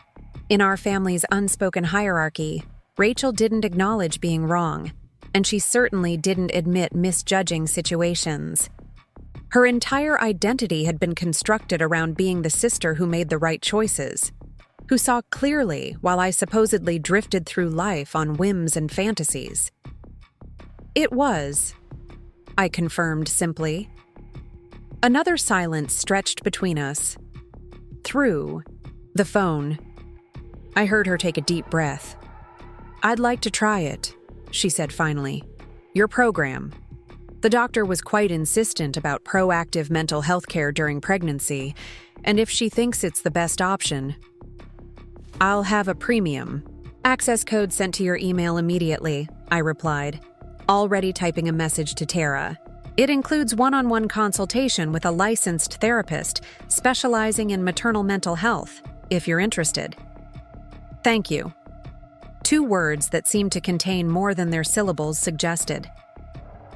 In our family's unspoken hierarchy, Rachel didn't acknowledge being wrong, and she certainly didn't admit misjudging situations. Her entire identity had been constructed around being the sister who made the right choices, who saw clearly while I supposedly drifted through life on whims and fantasies. "It was," I confirmed simply. Another silence stretched between us. Through the phone, I heard her take a deep breath. "I'd like to try it," she said finally. "Your program. The doctor was quite insistent about proactive mental health care during pregnancy, and if she thinks it's the best option, I'll have a premium access code sent to your email immediately," I replied, already typing a message to Tara. "It includes one-on-one consultation with a licensed therapist specializing in maternal mental health, if you're interested." "Thank you." 2 words that seemed to contain more than their syllables suggested.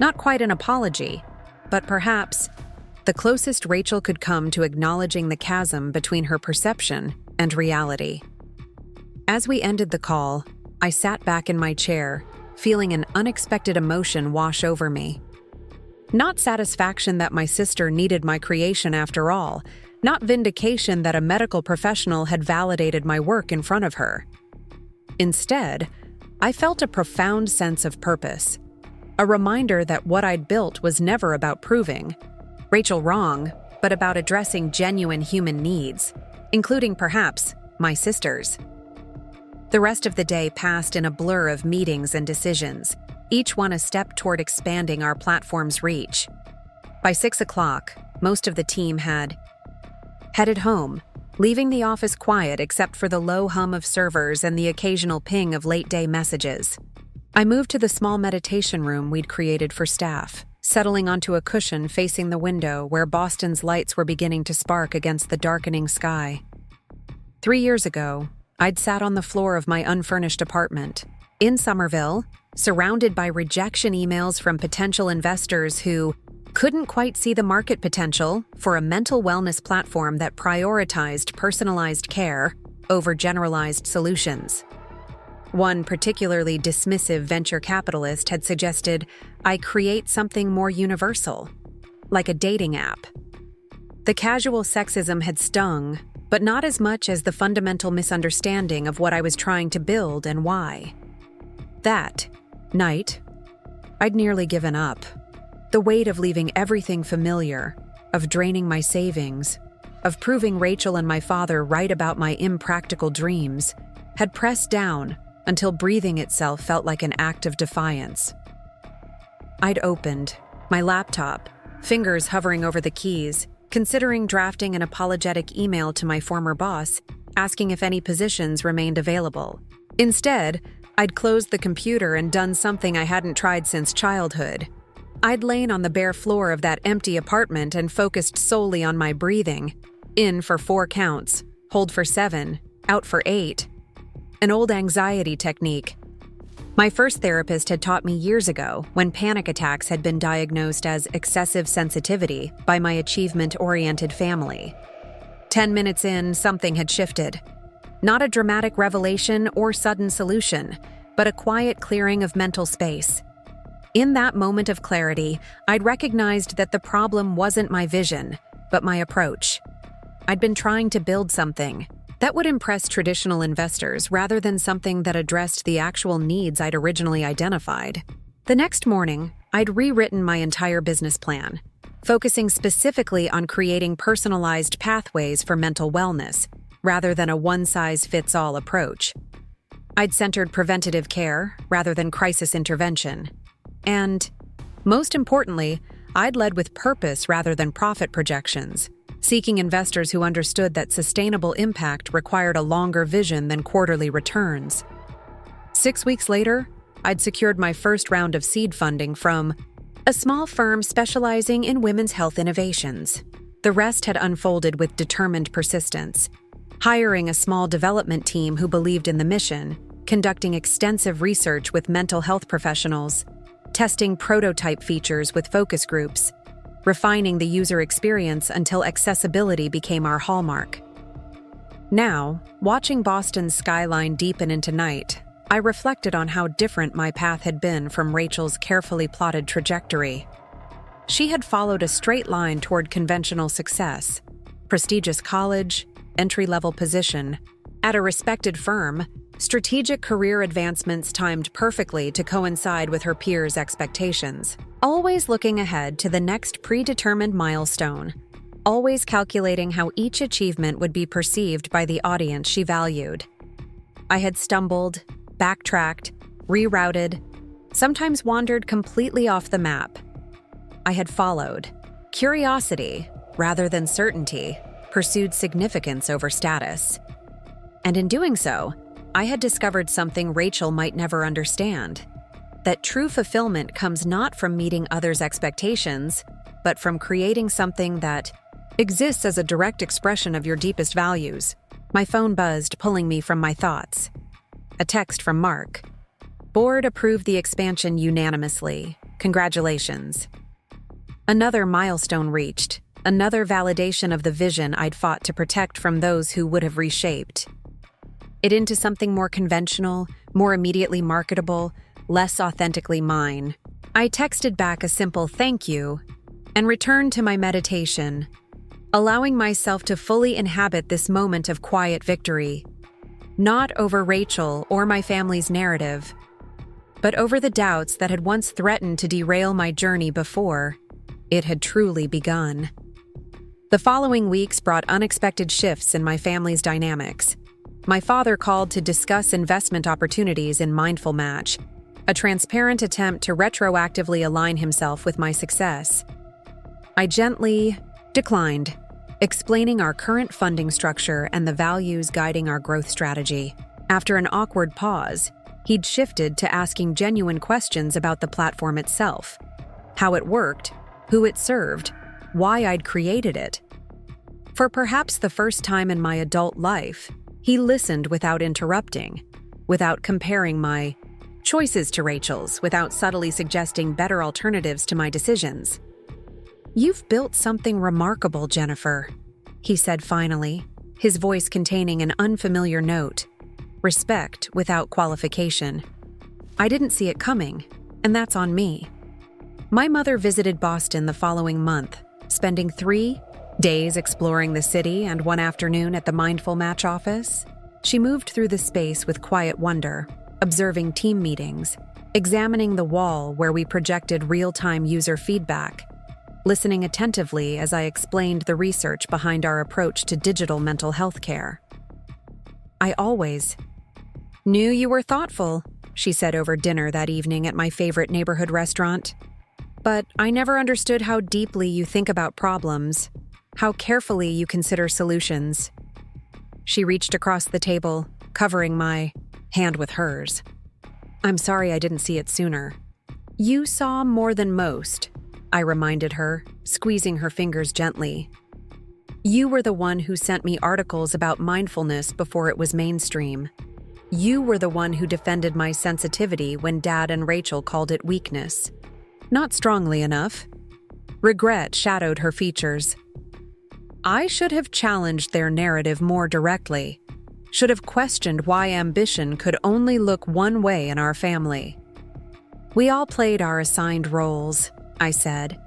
Not quite an apology, but perhaps the closest Rachel could come to acknowledging the chasm between her perception and reality. As we ended the call, I sat back in my chair, feeling an unexpected emotion wash over me. Not satisfaction that my sister needed my creation after all, not vindication that a medical professional had validated my work in front of her. Instead, I felt a profound sense of purpose, a reminder that what I'd built was never about proving Rachel wrong, but about addressing genuine human needs, including perhaps my sister's. The rest of the day passed in a blur of meetings and decisions, each one a step toward expanding our platform's reach. By 6 o'clock, most of the team had headed home, leaving the office quiet except for the low hum of servers and the occasional ping of late-day messages. I moved to the small meditation room we'd created for staff, settling onto a cushion facing the window where Boston's lights were beginning to spark against the darkening sky. 3 years ago, I'd sat on the floor of my unfurnished apartment in Somerville, surrounded by rejection emails from potential investors who couldn't quite see the market potential for a mental wellness platform that prioritized personalized care over generalized solutions. One particularly dismissive venture capitalist had suggested I create something more universal, like a dating app. The casual sexism had stung, but not as much as the fundamental misunderstanding of what I was trying to build and why. That night, I'd nearly given up. The weight of leaving everything familiar, of draining my savings, of proving Rachel and my father right about my impractical dreams, had pressed down until breathing itself felt like an act of defiance. I'd opened my laptop, fingers hovering over the keys, considering drafting an apologetic email to my former boss, asking if any positions remained available. Instead, I'd closed the computer and done something I hadn't tried since childhood. I'd lain on the bare floor of that empty apartment and focused solely on my breathing. In for 4 counts, hold for 7, out for 8. An old anxiety technique. My first therapist had taught me years ago when panic attacks had been diagnosed as excessive sensitivity by my achievement-oriented family. 10 minutes in, something had shifted. Not a dramatic revelation or sudden solution, but a quiet clearing of mental space. In that moment of clarity, I'd recognized that the problem wasn't my vision, but my approach. I'd been trying to build something that would impress traditional investors rather than something that addressed the actual needs I'd originally identified. The next morning, I'd rewritten my entire business plan, focusing specifically on creating personalized pathways for mental wellness, rather than a one-size-fits-all approach. I'd centered preventative care rather than crisis intervention. And, most importantly, I'd led with purpose rather than profit projections, seeking investors who understood that sustainable impact required a longer vision than quarterly returns. 6 weeks later, I'd secured my first round of seed funding from a small firm specializing in women's health innovations. The rest had unfolded with determined persistence, hiring a small development team who believed in the mission, conducting extensive research with mental health professionals, testing prototype features with focus groups, refining the user experience until accessibility became our hallmark. Now, watching Boston's skyline deepen into night, I reflected on how different my path had been from Rachel's carefully plotted trajectory. She had followed a straight line toward conventional success, prestigious college, entry-level position, at a respected firm, strategic career advancements timed perfectly to coincide with her peers' expectations. Always looking ahead to the next predetermined milestone, always calculating how each achievement would be perceived by the audience she valued. I had stumbled, backtracked, rerouted, sometimes wandered completely off the map. I had followed curiosity rather than certainty, pursued significance over status. And in doing so, I had discovered something Rachel might never understand: that true fulfillment comes not from meeting others' expectations, but from creating something that exists as a direct expression of your deepest values. My phone buzzed, pulling me from my thoughts. A text from Mark. Board approved the expansion unanimously. Congratulations. Another milestone reached, another validation of the vision I'd fought to protect from those who would have reshaped it into something more conventional, more immediately marketable, less authentically mine. I texted back a simple thank you and returned to my meditation, allowing myself to fully inhabit this moment of quiet victory, not over Rachel or my family's narrative, but over the doubts that had once threatened to derail my journey before it had truly begun. The following weeks brought unexpected shifts in my family's dynamics. My father called to discuss investment opportunities in Mindful Match, a transparent attempt to retroactively align himself with my success. I gently declined, explaining our current funding structure and the values guiding our growth strategy. After an awkward pause, he'd shifted to asking genuine questions about the platform itself, how it worked, who it served, why I'd created it. For perhaps the first time in my adult life, he listened without interrupting, without comparing my choices to Rachel's, without subtly suggesting better alternatives to my decisions. "You've built something remarkable, Jennifer," he said finally, his voice containing an unfamiliar note, respect without qualification. I didn't see it coming, and that's on me. My mother visited Boston the following month, spending 3 days exploring the city and 1 afternoon at the Mindful Match office. She moved through the space with quiet wonder, observing team meetings, examining the wall where we projected real-time user feedback, listening attentively as I explained the research behind our approach to digital mental health care. "I always knew you were thoughtful," she said over dinner that evening at my favorite neighborhood restaurant. "But I never understood how deeply you think about problems, how carefully you consider solutions." She reached across the table, covering my hand with hers. "I'm sorry I didn't see it sooner." "You saw more than most," I reminded her, squeezing her fingers gently. "You were the one who sent me articles about mindfulness before it was mainstream. You were the one who defended my sensitivity when Dad and Rachel called it weakness. Not strongly enough." Regret shadowed her features. "I should have challenged their narrative more directly. Should have questioned why ambition could only look one way in our family." "We all played our assigned roles," I said,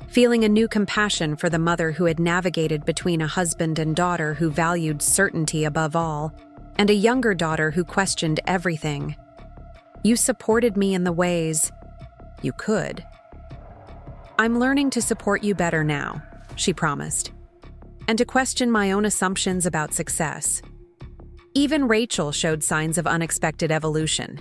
feeling a new compassion for the mother who had navigated between a husband and daughter who valued certainty above all, and a younger daughter who questioned everything. "You supported me in the ways you could." "I'm learning to support you better now," she promised, "and to question my own assumptions about success." Even Rachel showed signs of unexpected evolution.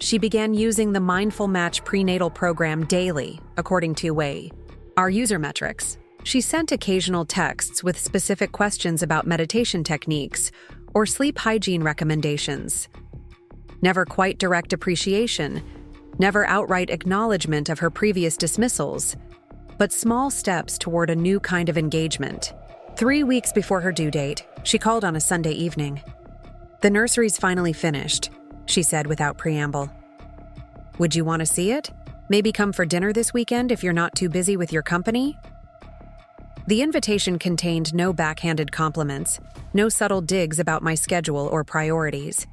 She began using the Mindful Match prenatal program daily, according to our user metrics. She sent occasional texts with specific questions about meditation techniques or sleep hygiene recommendations. Never quite direct appreciation, never outright acknowledgement of her previous dismissals, but small steps toward a new kind of engagement. 3 weeks before her due date, she called on a Sunday evening. "The nursery's finally finished," she said without preamble. "Would you want to see it? Maybe come for dinner this weekend if you're not too busy with your company?" The invitation contained no backhanded compliments, no subtle digs about my schedule or priorities.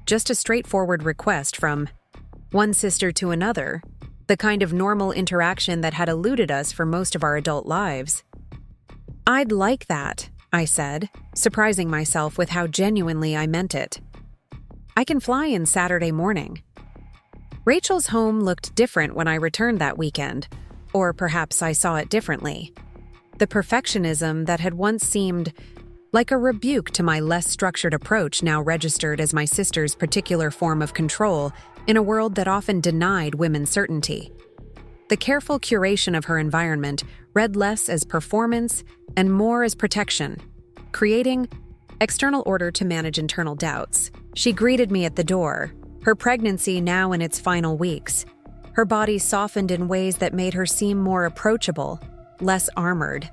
Just a straightforward request from one sister to another, the kind of normal interaction that had eluded us for most of our adult lives. "I'd like that," I said, surprising myself with how genuinely I meant it. "I can fly in Saturday morning." Rachel's home looked different when I returned that weekend, or perhaps I saw it differently. The perfectionism that had once seemed like a rebuke to my less structured approach now registered as my sister's particular form of control in a world that often denied women certainty. The careful curation of her environment read less as performance and more as protection, creating external order to manage internal doubts. She greeted me at the door, her pregnancy now in its final weeks. Her body softened in ways that made her seem more approachable, less armored.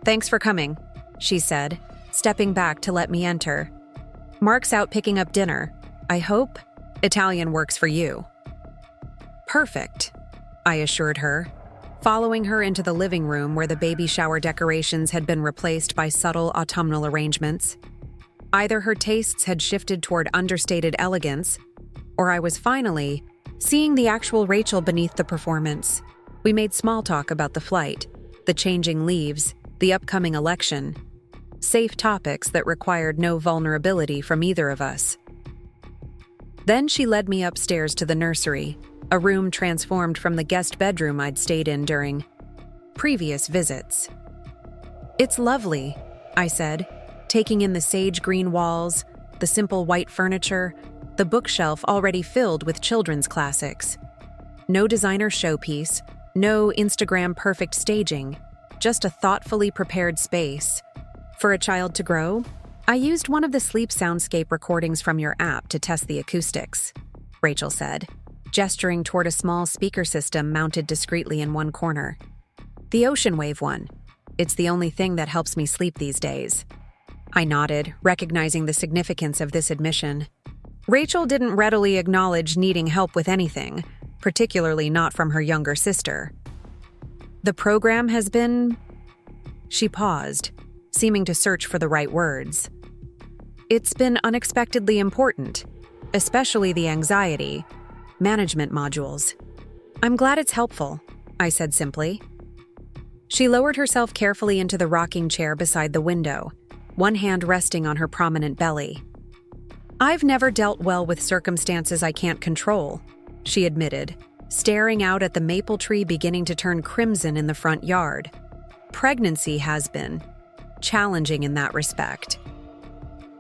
"Thanks for coming," she said, stepping back to let me enter. "Mark's out picking up dinner. I hope Italian works for you." "Perfect," I assured her, following her into the living room where the baby shower decorations had been replaced by subtle autumnal arrangements. Either her tastes had shifted toward understated elegance, or I was finally seeing the actual Rachel beneath the performance. We made small talk about the flight, the changing leaves, the upcoming election. Safe topics that required no vulnerability from either of us. Then she led me upstairs to the nursery, a room transformed from the guest bedroom I'd stayed in during previous visits. "It's lovely," I said, taking in the sage green walls, the simple white furniture, the bookshelf already filled with children's classics. No designer showpiece, no Instagram-perfect staging, just a thoughtfully prepared space. For a child to grow, I used one of the sleep soundscape recordings from your app to test the acoustics, Rachel said, gesturing toward a small speaker system mounted discreetly in one corner. "The Ocean Wave one. It's the only thing that helps me sleep these days." I nodded, recognizing the significance of this admission. Rachel didn't readily acknowledge needing help with anything, particularly not from her younger sister. "The program has been..." She paused, seeming to search for the right words. "It's been unexpectedly important, especially the anxiety management modules. I'm glad it's helpful," I said simply. She lowered herself carefully into the rocking chair beside the window, one hand resting on her prominent belly. "I've never dealt well with circumstances I can't control," she admitted, staring out at the maple tree beginning to turn crimson in the front yard. "Pregnancy has been challenging in that respect."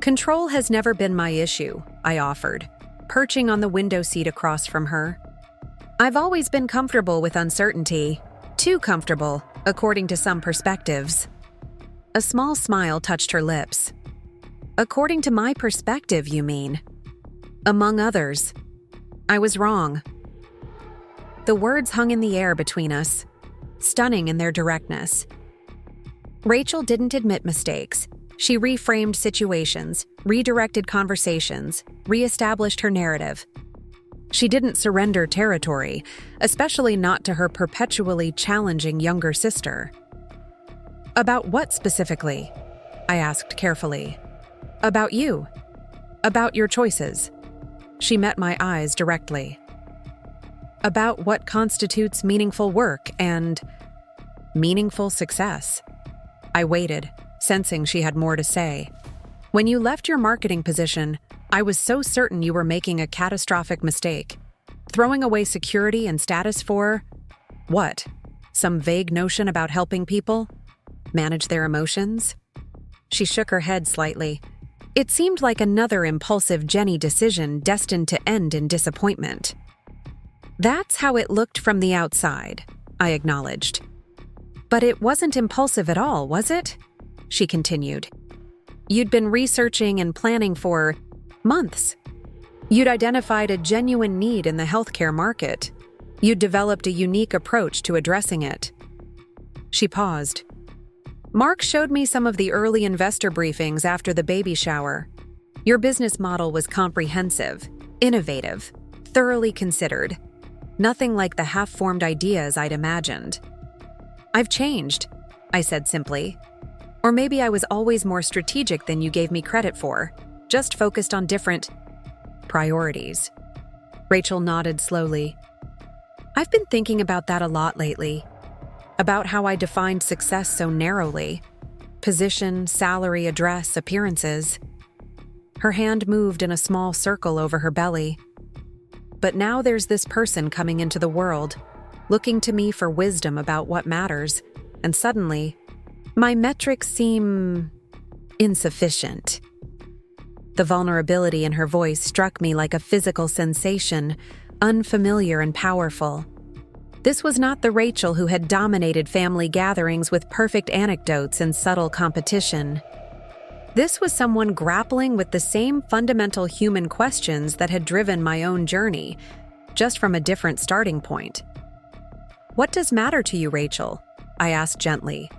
"Control has never been my issue," I offered, perching on the window seat across from her. "I've always been comfortable with uncertainty, too comfortable, according to some perspectives." A small smile touched her lips. According to my perspective, you mean? Among others. I was wrong. The words hung in the air between us, stunning in their directness. Rachel didn't admit mistakes. She reframed situations, redirected conversations, reestablished her narrative. She didn't surrender territory, especially not to her perpetually challenging younger sister. About what specifically? I asked carefully. About you. About your choices. She met my eyes directly. About what constitutes meaningful work and meaningful success. I waited, sensing she had more to say. When you left your marketing position, I was so certain you were making a catastrophic mistake. Throwing away security and status for what? Some vague notion about helping people? Manage their emotions? She shook her head slightly. It seemed like another impulsive Jenny decision destined to end in disappointment. That's how it looked from the outside, I acknowledged. But it wasn't impulsive at all, was it? She continued. You'd been researching and planning for months. You'd identified a genuine need in the healthcare market. You'd developed a unique approach to addressing it. She paused. Mark showed me some of the early investor briefings after the baby shower. Your business model was comprehensive, innovative, thoroughly considered. Nothing like the half-formed ideas I'd imagined. I've changed, I said simply. Or maybe I was always more strategic than you gave me credit for, just focused on different priorities. Rachel nodded slowly. I've been thinking about that a lot lately. About how I defined success so narrowly. Position, salary, address, appearances. Her hand moved in a small circle over her belly. But now there's this person coming into the world, looking to me for wisdom about what matters, and suddenly, my metrics seem insufficient. The vulnerability in her voice struck me like a physical sensation, unfamiliar and powerful. This was not the Rachel who had dominated family gatherings with perfect anecdotes and subtle competition. This was someone grappling with the same fundamental human questions that had driven my own journey, just from a different starting point. What does matter to you, Rachel? I asked gently.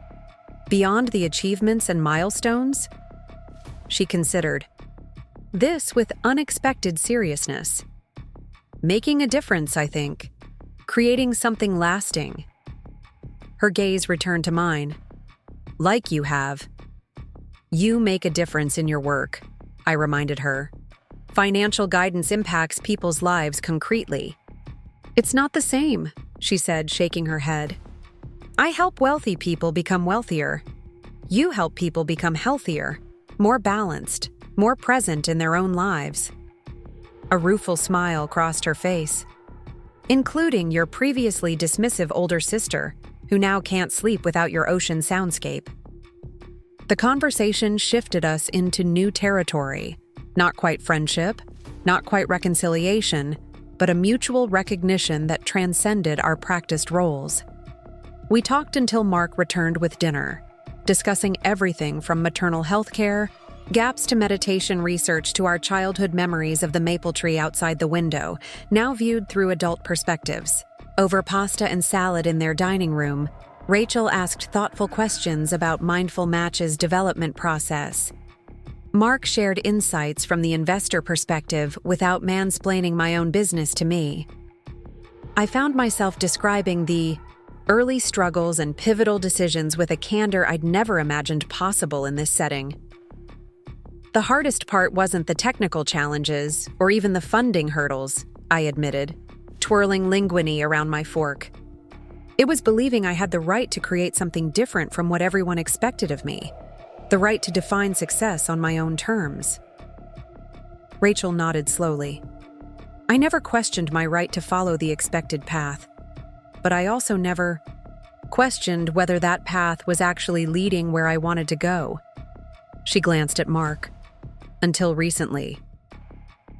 Beyond the achievements and milestones? She considered. This with unexpected seriousness. Making a difference, I think. Creating something lasting. Her gaze returned to mine. Like you have. You make a difference in your work, I reminded her. Financial guidance impacts people's lives concretely. It's not the same, she said, shaking her head. I help wealthy people become wealthier. You help people become healthier, more balanced, more present in their own lives. A rueful smile crossed her face. Including your previously dismissive older sister, who now can't sleep without your ocean soundscape. The conversation shifted us into new territory. Not quite friendship, not quite reconciliation, but a mutual recognition that transcended our practiced roles. We talked until Mark returned with dinner, discussing everything from maternal health care, gaps to meditation research to our childhood memories of the maple tree outside the window, now viewed through adult perspectives. Over pasta and salad in their dining room, Rachel asked thoughtful questions about Mindful Match's development process. Mark shared insights from the investor perspective without mansplaining my own business to me. I found myself describing the early struggles and pivotal decisions with a candor I'd never imagined possible in this setting. The hardest part wasn't the technical challenges or even the funding hurdles, I admitted, twirling linguine around my fork. It was believing I had the right to create something different from what everyone expected of me, the right to define success on my own terms. Rachel nodded slowly. I never questioned my right to follow the expected path, but I also never questioned whether that path was actually leading where I wanted to go. She glanced at Mark. Until recently.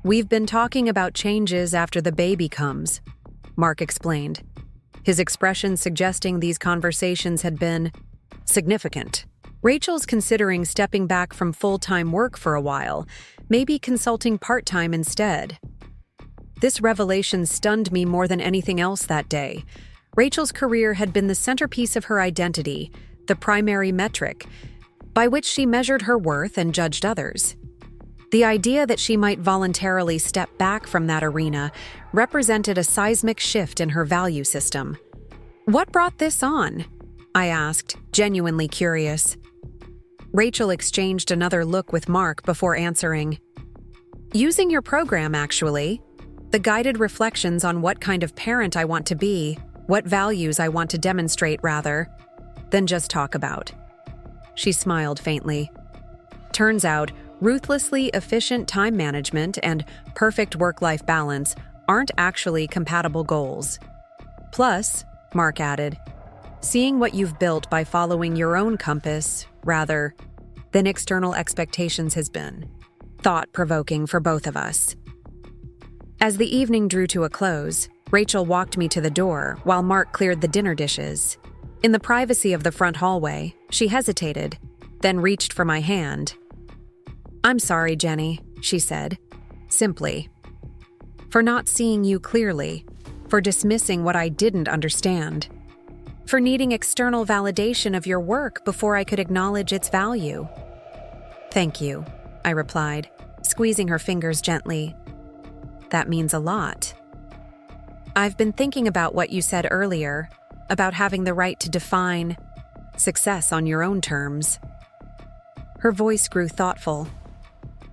We've been talking about changes after the baby comes, Mark explained, his expression suggesting these conversations had been significant. Rachel's considering stepping back from full-time work for a while, maybe consulting part-time instead. This revelation stunned me more than anything else that day. Rachel's career had been the centerpiece of her identity, the primary metric, by which she measured her worth and judged others. The idea that she might voluntarily step back from that arena represented a seismic shift in her value system. "What brought this on?" I asked, genuinely curious. Rachel exchanged another look with Mark before answering. "Using your program, actually. The guided reflections on what kind of parent I want to be, what values I want to demonstrate rather, than just talk about." She smiled faintly. Turns out, ruthlessly efficient time management and perfect work-life balance aren't actually compatible goals. Plus, Mark added, seeing what you've built by following your own compass, rather than external expectations has been thought-provoking for both of us. As the evening drew to a close, Rachel walked me to the door while Mark cleared the dinner dishes. In the privacy of the front hallway, she hesitated, then reached for my hand. "I'm sorry, Jenny," she said, simply. "For not seeing you clearly, for dismissing what I didn't understand, for needing external validation of your work before I could acknowledge its value." "Thank you," I replied, squeezing her fingers gently. "That means a lot. I've been thinking about what you said earlier, about having the right to define success on your own terms." Her voice grew thoughtful.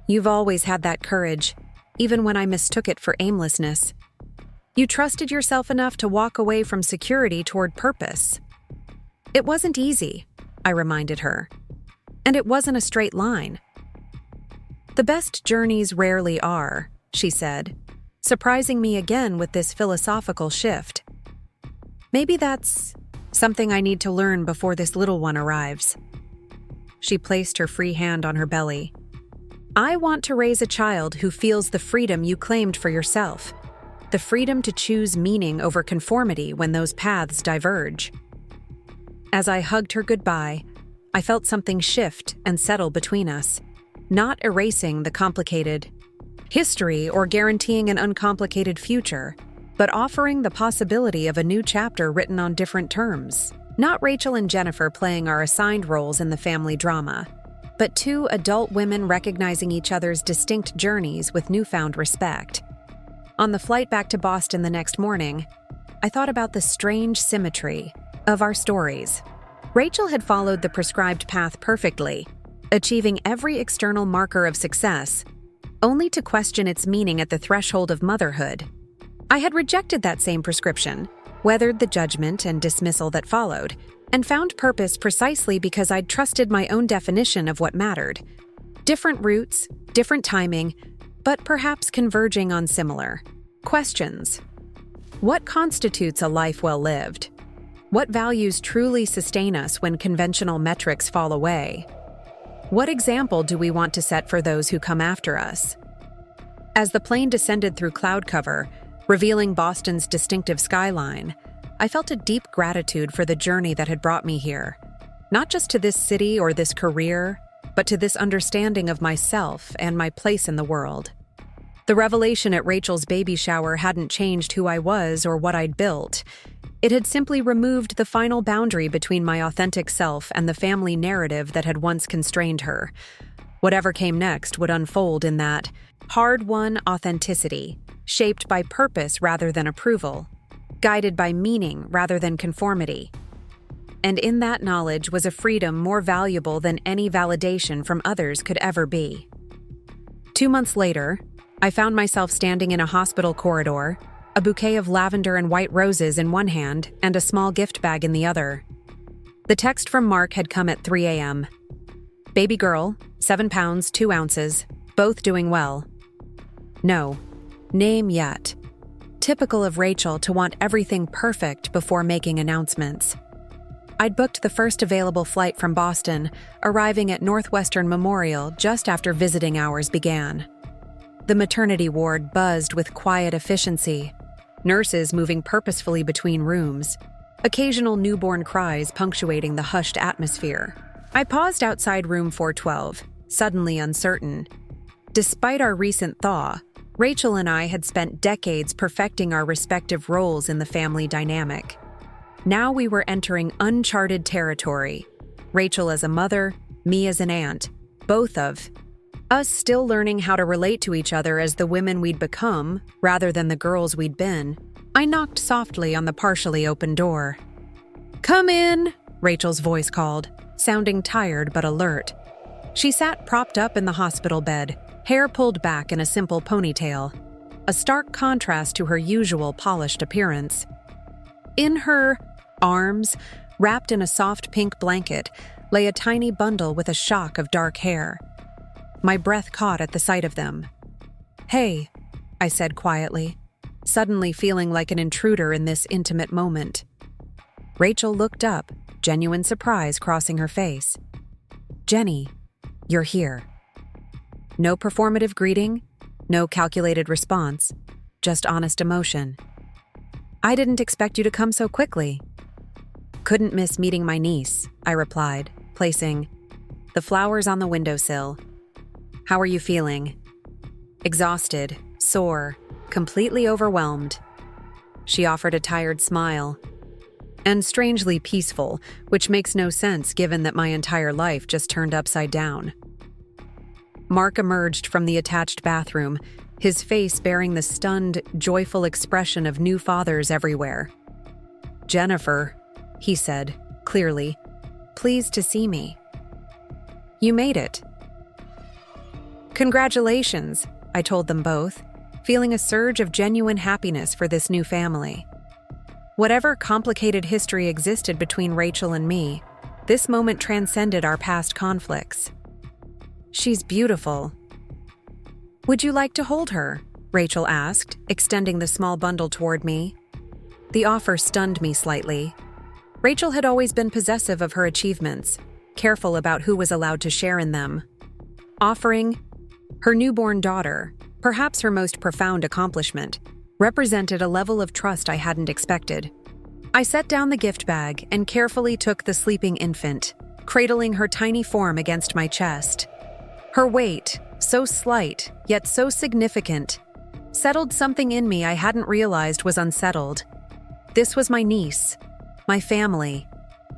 "You've always had that courage, even when I mistook it for aimlessness. You trusted yourself enough to walk away from security toward purpose." "It wasn't easy," I reminded her. "And it wasn't a straight line." "The best journeys rarely are," she said, surprising me again with this philosophical shift. "Maybe that's something I need to learn before this little one arrives." She placed her free hand on her belly. "I want to raise a child who feels the freedom you claimed for yourself, the freedom to choose meaning over conformity when those paths diverge." As I hugged her goodbye, I felt something shift and settle between us, not erasing the complicated history or guaranteeing an uncomplicated future, but offering the possibility of a new chapter written on different terms. Not Rachel and Jennifer playing our assigned roles in the family drama, but two adult women recognizing each other's distinct journeys with newfound respect. On the flight back to Boston the next morning, I thought about the strange symmetry of our stories. Rachel had followed the prescribed path perfectly, achieving every external marker of success, only to question its meaning at the threshold of motherhood. I had rejected that same prescription, weathered the judgment and dismissal that followed, and found purpose precisely because I'd trusted my own definition of what mattered. Different routes, different timing, but perhaps converging on similar questions. What constitutes a life well lived? What values truly sustain us when conventional metrics fall away? What example do we want to set for those who come after us? As the plane descended through cloud cover, revealing Boston's distinctive skyline, I felt a deep gratitude for the journey that had brought me here. Not just to this city or this career, but to this understanding of myself and my place in the world. The revelation at Rachel's baby shower hadn't changed who I was or what I'd built. It had simply removed the final boundary between my authentic self and the family narrative that had once constrained her. Whatever came next would unfold in that hard-won authenticity, shaped by purpose rather than approval, guided by meaning rather than conformity. And in that knowledge was a freedom more valuable than any validation from others could ever be. 2 months later, I found myself standing in a hospital corridor, a bouquet of lavender and white roses in one hand and a small gift bag in the other. The text from Mark had come at 3 a.m. "Baby girl, 7 pounds, 2 ounces, both doing well. No name yet." Typical of Rachel to want everything perfect before making announcements. I'd booked the first available flight from Boston, arriving at Northwestern Memorial just after visiting hours began. The maternity ward buzzed with quiet efficiency, nurses moving purposefully between rooms, occasional newborn cries punctuating the hushed atmosphere. I paused outside room 412, suddenly uncertain. Despite our recent thaw, Rachel and I had spent decades perfecting our respective roles in the family dynamic. Now we were entering uncharted territory. Rachel as a mother, me as an aunt, both of us still learning how to relate to each other as the women we'd become, rather than the girls we'd been. I knocked softly on the partially open door. "Come in," Rachel's voice called, sounding tired but alert. She sat propped up in the hospital bed, hair pulled back in a simple ponytail, a stark contrast to her usual polished appearance. In her arms, wrapped in a soft pink blanket, lay a tiny bundle with a shock of dark hair. My breath caught at the sight of them. "Hey," I said quietly, suddenly feeling like an intruder in this intimate moment. Rachel looked up, genuine surprise crossing her face. "Jenny, you're here." No performative greeting, no calculated response, just honest emotion. "I didn't expect you to come so quickly." "Couldn't miss meeting my niece," I replied, placing the flowers on the windowsill. "How are you feeling?" "Exhausted, sore, completely overwhelmed." She offered a tired smile. "And strangely peaceful, which makes no sense given that my entire life just turned upside down." Mark emerged from the attached bathroom, his face bearing the stunned, joyful expression of new fathers everywhere. "Jennifer," he said, clearly, "pleased to see me." "You made it." "Congratulations," I told them both, feeling a surge of genuine happiness for this new family. Whatever complicated history existed between Rachel and me, this moment transcended our past conflicts. "She's beautiful." "Would you like to hold her?" Rachel asked, extending the small bundle toward me. The offer stunned me slightly. Rachel had always been possessive of her achievements, careful about who was allowed to share in them. Offering her newborn daughter, perhaps her most profound accomplishment, represented a level of trust I hadn't expected. I set down the gift bag and carefully took the sleeping infant, cradling her tiny form against my chest. Her weight, so slight, yet so significant, settled something in me I hadn't realized was unsettled. This was my niece, my family,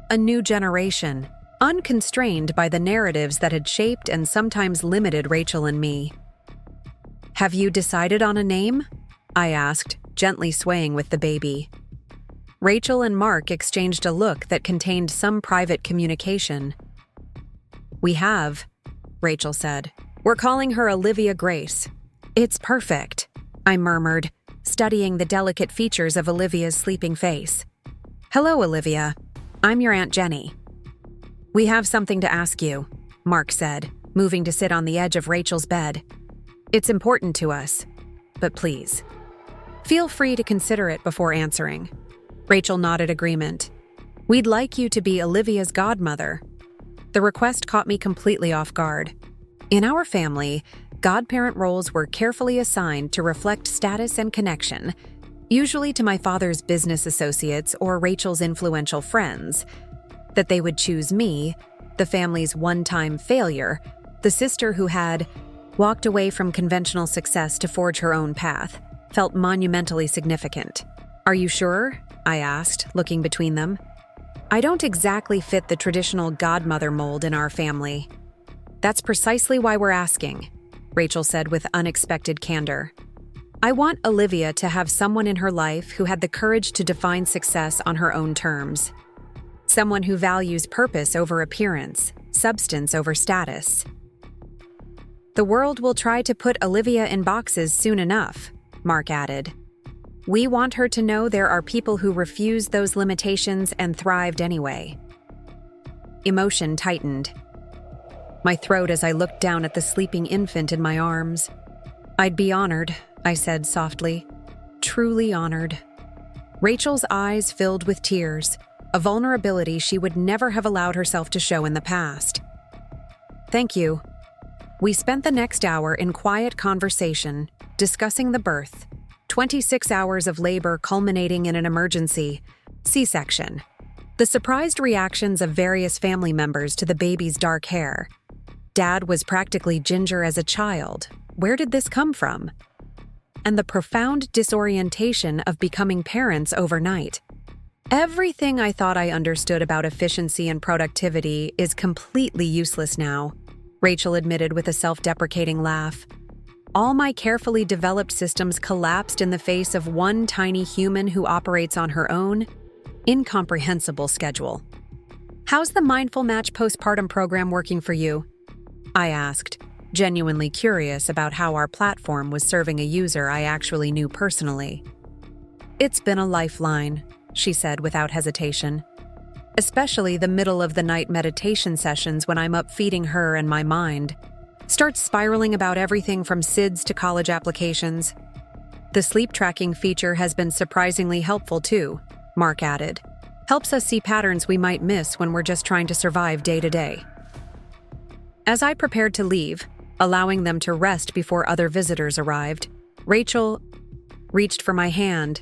a new generation, unconstrained by the narratives that had shaped and sometimes limited Rachel and me. "Have you decided on a name?" I asked, gently swaying with the baby. Rachel and Mark exchanged a look that contained some private communication. "We have," Rachel said. "We're calling her Olivia Grace." "It's perfect," I murmured, studying the delicate features of Olivia's sleeping face. "Hello, Olivia. I'm your Aunt Jenny." "We have something to ask you," Mark said, moving to sit on the edge of Rachel's bed. "It's important to us, but please, feel free to consider it before answering." Rachel nodded agreement. "We'd like you to be Olivia's godmother." The request caught me completely off guard. In our family, godparent roles were carefully assigned to reflect status and connection, usually to my father's business associates or Rachel's influential friends. That they would choose me, the family's one-time failure, the sister who had walked away from conventional success to forge her own path, felt monumentally significant. "Are you sure?" I asked, looking between them. "I don't exactly fit the traditional godmother mold in our family." "That's precisely why we're asking," Rachel said with unexpected candor. "I want Olivia to have someone in her life who had the courage to define success on her own terms. Someone who values purpose over appearance, substance over status." "The world will try to put Olivia in boxes soon enough," Mark added. "We want her to know there are people who refused those limitations and thrived anyway." Emotion tightened my throat as I looked down at the sleeping infant in my arms. "I'd be honored," I said softly. "Truly honored." Rachel's eyes filled with tears, a vulnerability she would never have allowed herself to show in the past. "Thank you." We spent the next hour in quiet conversation, discussing the birth, 26 hours of labor culminating in an emergency C-section. The surprised reactions of various family members to the baby's dark hair. Dad was practically ginger as a child. Where did this come from? And the profound disorientation of becoming parents overnight. Everything I thought I understood about efficiency and productivity is completely useless now, Rachel admitted with a self-deprecating laugh. All my carefully developed systems collapsed in the face of one tiny human who operates on her own, incomprehensible schedule. How's the Mindful Match postpartum program working for you? I asked, genuinely curious about how our platform was serving a user I actually knew personally. It's been a lifeline, she said without hesitation. Especially the middle-of-the-night meditation sessions when I'm up feeding her and my mind starts spiraling about everything from SIDS to college applications. The sleep tracking feature has been surprisingly helpful too, Mark added. Helps us see patterns we might miss when we're just trying to survive day to day. As I prepared to leave, allowing them to rest before other visitors arrived, Rachel reached for my hand.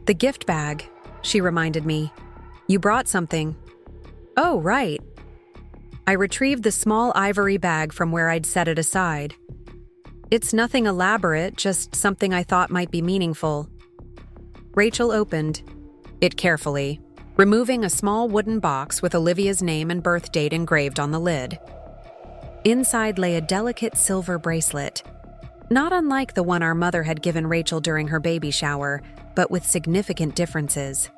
The gift bag, she reminded me. You brought something. Oh, right. I retrieved the small ivory bag from where I'd set it aside. It's nothing elaborate, just something I thought might be meaningful. Rachel opened it carefully, removing a small wooden box with Olivia's name and birth date engraved on the lid. Inside lay a delicate silver bracelet, not unlike the one our mother had given Rachel during her baby shower, but with significant differences.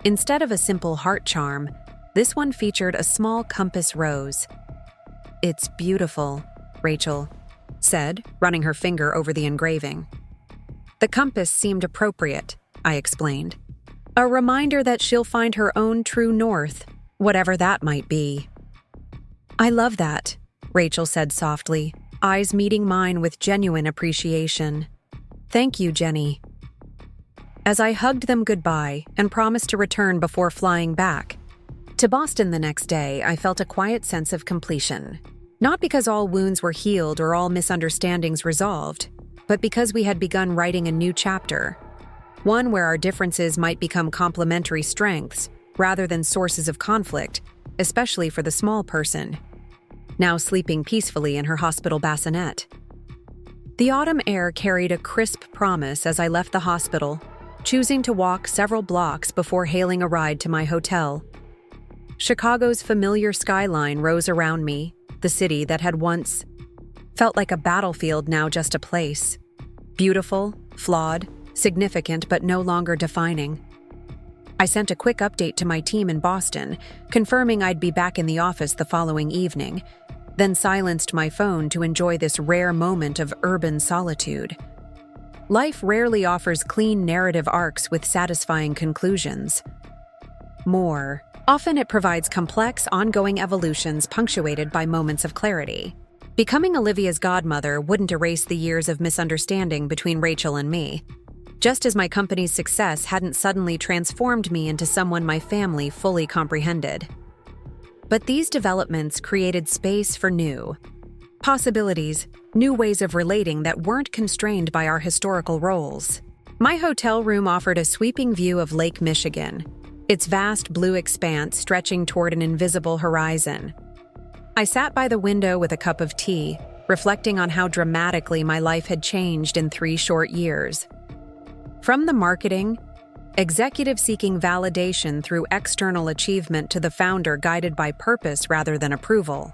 Instead of a simple heart charm, this one featured a small compass rose. It's beautiful, Rachel said, running her finger over the engraving. The compass seemed appropriate, I explained. A reminder that she'll find her own true north, whatever that might be. I love that, Rachel said softly, eyes meeting mine with genuine appreciation. Thank you, Jenny. As I hugged them goodbye and promised to return before flying back to Boston the next day, I felt a quiet sense of completion. Not because all wounds were healed or all misunderstandings resolved, but because we had begun writing a new chapter. One where our differences might become complementary strengths rather than sources of conflict, especially for the small person, now sleeping peacefully in her hospital bassinet. The autumn air carried a crisp promise as I left the hospital, choosing to walk several blocks before hailing a ride to my hotel. Chicago's familiar skyline rose around me, the city that had once felt like a battlefield, now just a place. Beautiful, flawed, significant, but no longer defining. I sent a quick update to my team in Boston, confirming I'd be back in the office the following evening, then silenced my phone to enjoy this rare moment of urban solitude. Life rarely offers clean narrative arcs with satisfying conclusions. Often it provides complex, ongoing evolutions punctuated by moments of clarity. Becoming Olivia's godmother wouldn't erase the years of misunderstanding between Rachel and me, just as my company's success hadn't suddenly transformed me into someone my family fully comprehended. But these developments created space for new possibilities, new ways of relating that weren't constrained by our historical roles. My hotel room offered a sweeping view of Lake Michigan, its vast blue expanse stretching toward an invisible horizon. I sat by the window with a cup of tea, reflecting on how dramatically my life had changed in 3 short years. From the marketing, executive seeking validation through external achievement to the founder guided by purpose rather than approval.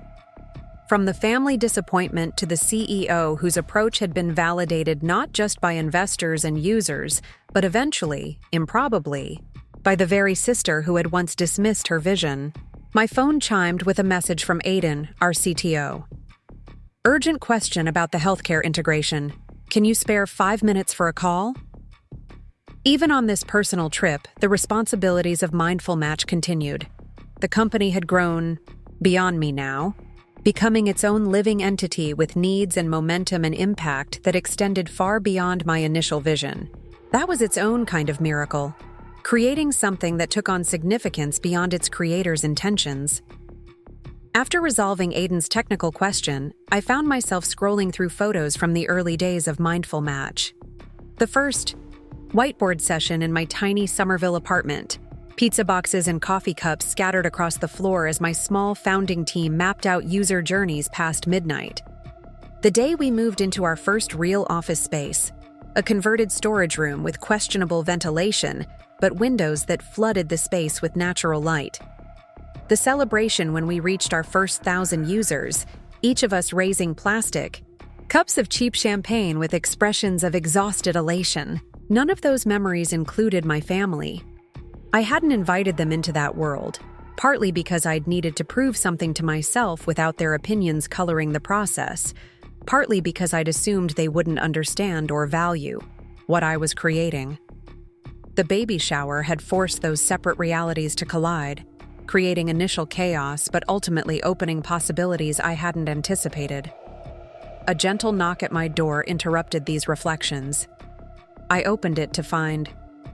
From the family disappointment to the CEO whose approach had been validated not just by investors and users, but eventually, improbably, by the very sister who had once dismissed her vision. My phone chimed with a message from Aiden, our CTO. Urgent question about the healthcare integration. Can you spare 5 minutes for a call? Even on this personal trip, the responsibilities of Mindful Match continued. The company had grown beyond me now, becoming its own living entity with needs and momentum and impact that extended far beyond my initial vision. That was its own kind of miracle, creating something that took on significance beyond its creator's intentions. After resolving Aiden's technical question, I found myself scrolling through photos from the early days of Mindful Match. The first whiteboard session in my tiny Somerville apartment, Pizza boxes and coffee cups scattered across the floor as my small founding team mapped out user journeys past midnight. The day we moved into our first real office space, a converted storage room with questionable ventilation, but windows that flooded the space with natural light. The celebration when we reached our first 1,000 users, each of us raising plastic, cups of cheap champagne with expressions of exhausted elation. None of those memories included my family. I hadn't invited them into that world, partly because I'd needed to prove something to myself without their opinions coloring the process, partly because I'd assumed they wouldn't understand or value what I was creating. The baby shower had forced those separate realities to collide, creating initial chaos but ultimately opening possibilities I hadn't anticipated. A gentle knock at my door interrupted these reflections. I opened it to find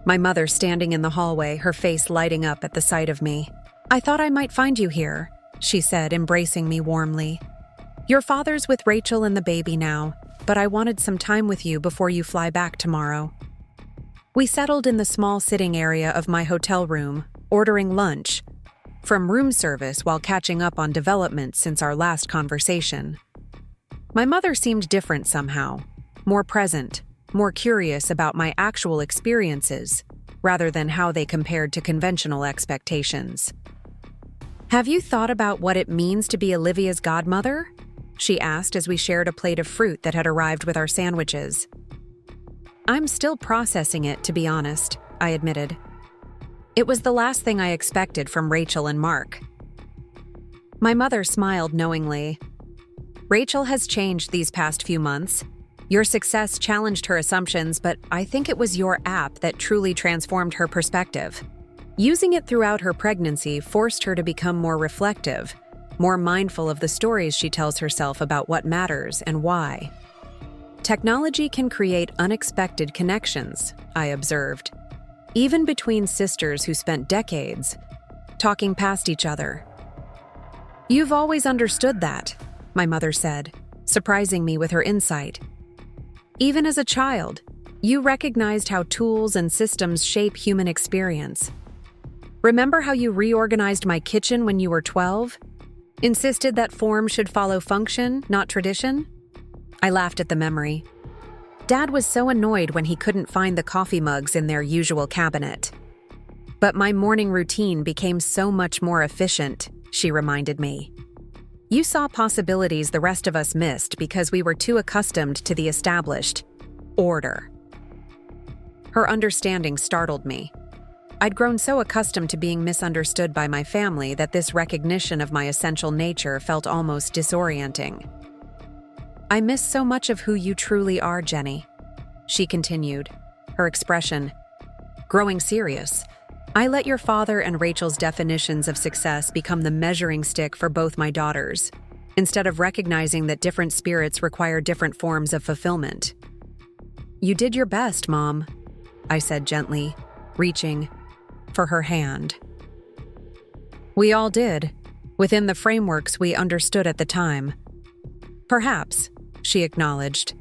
my mother standing in the hallway, her face lighting up at the sight of me. "I thought I might find you here," she said, embracing me warmly. "Your father's with Rachel and the baby now, but I wanted some time with you before you fly back tomorrow." We settled in the small sitting area of my hotel room, ordering lunch from room service while catching up on developments since our last conversation. My mother seemed different somehow, more present, more curious about my actual experiences, rather than how they compared to conventional expectations. "Have you thought about what it means to be Olivia's godmother?" she asked as we shared a plate of fruit that had arrived with our sandwiches. "I'm still processing it, to be honest," I admitted. It was the last thing I expected from Rachel and Mark. My mother smiled knowingly. "Rachel has changed these past few months. Your success challenged her assumptions, but I think it was your app that truly transformed her perspective. Using it throughout her pregnancy forced her to become more reflective, more mindful of the stories she tells herself about what matters and why. Technology can create unexpected connections," I observed, even between sisters who spent decades talking past each other. "You've always understood that," my mother said, surprising me with her insight. "Even as a child, you recognized how tools and systems shape human experience. Remember how you reorganized my kitchen when you were 12? Insisted that form should follow function, not tradition?" I laughed at the memory. Dad was so annoyed when he couldn't find the coffee mugs in their usual cabinet. "But my morning routine became so much more efficient," she reminded me. "You saw possibilities the rest of us missed because we were too accustomed to the established order." Her understanding startled me. I'd grown so accustomed to being misunderstood by my family that this recognition of my essential nature felt almost disorienting. "I miss so much of who you truly are, Jenny," she continued, her expression growing serious. "I let your father and Rachel's definitions of success become the measuring stick for both my daughters, instead of recognizing that different spirits require different forms of fulfillment." "You did your best, Mom," I said gently, reaching for her hand. "We all did, within the frameworks we understood at the time." "Perhaps," she acknowledged,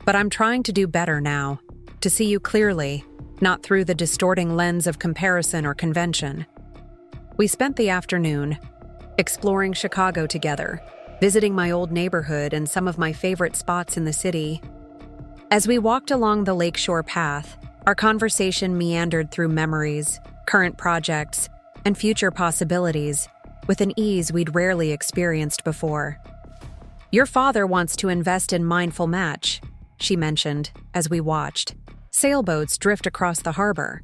"but I'm trying to do better now, to see you clearly, not through the distorting lens of comparison or convention." We spent the afternoon exploring Chicago together, visiting my old neighborhood and some of my favorite spots in the city. As we walked along the lakeshore path, our conversation meandered through memories, current projects, and future possibilities with an ease we'd rarely experienced before. "Your father wants to invest in Mindful Match," she mentioned as we watched sailboats drift across the harbor.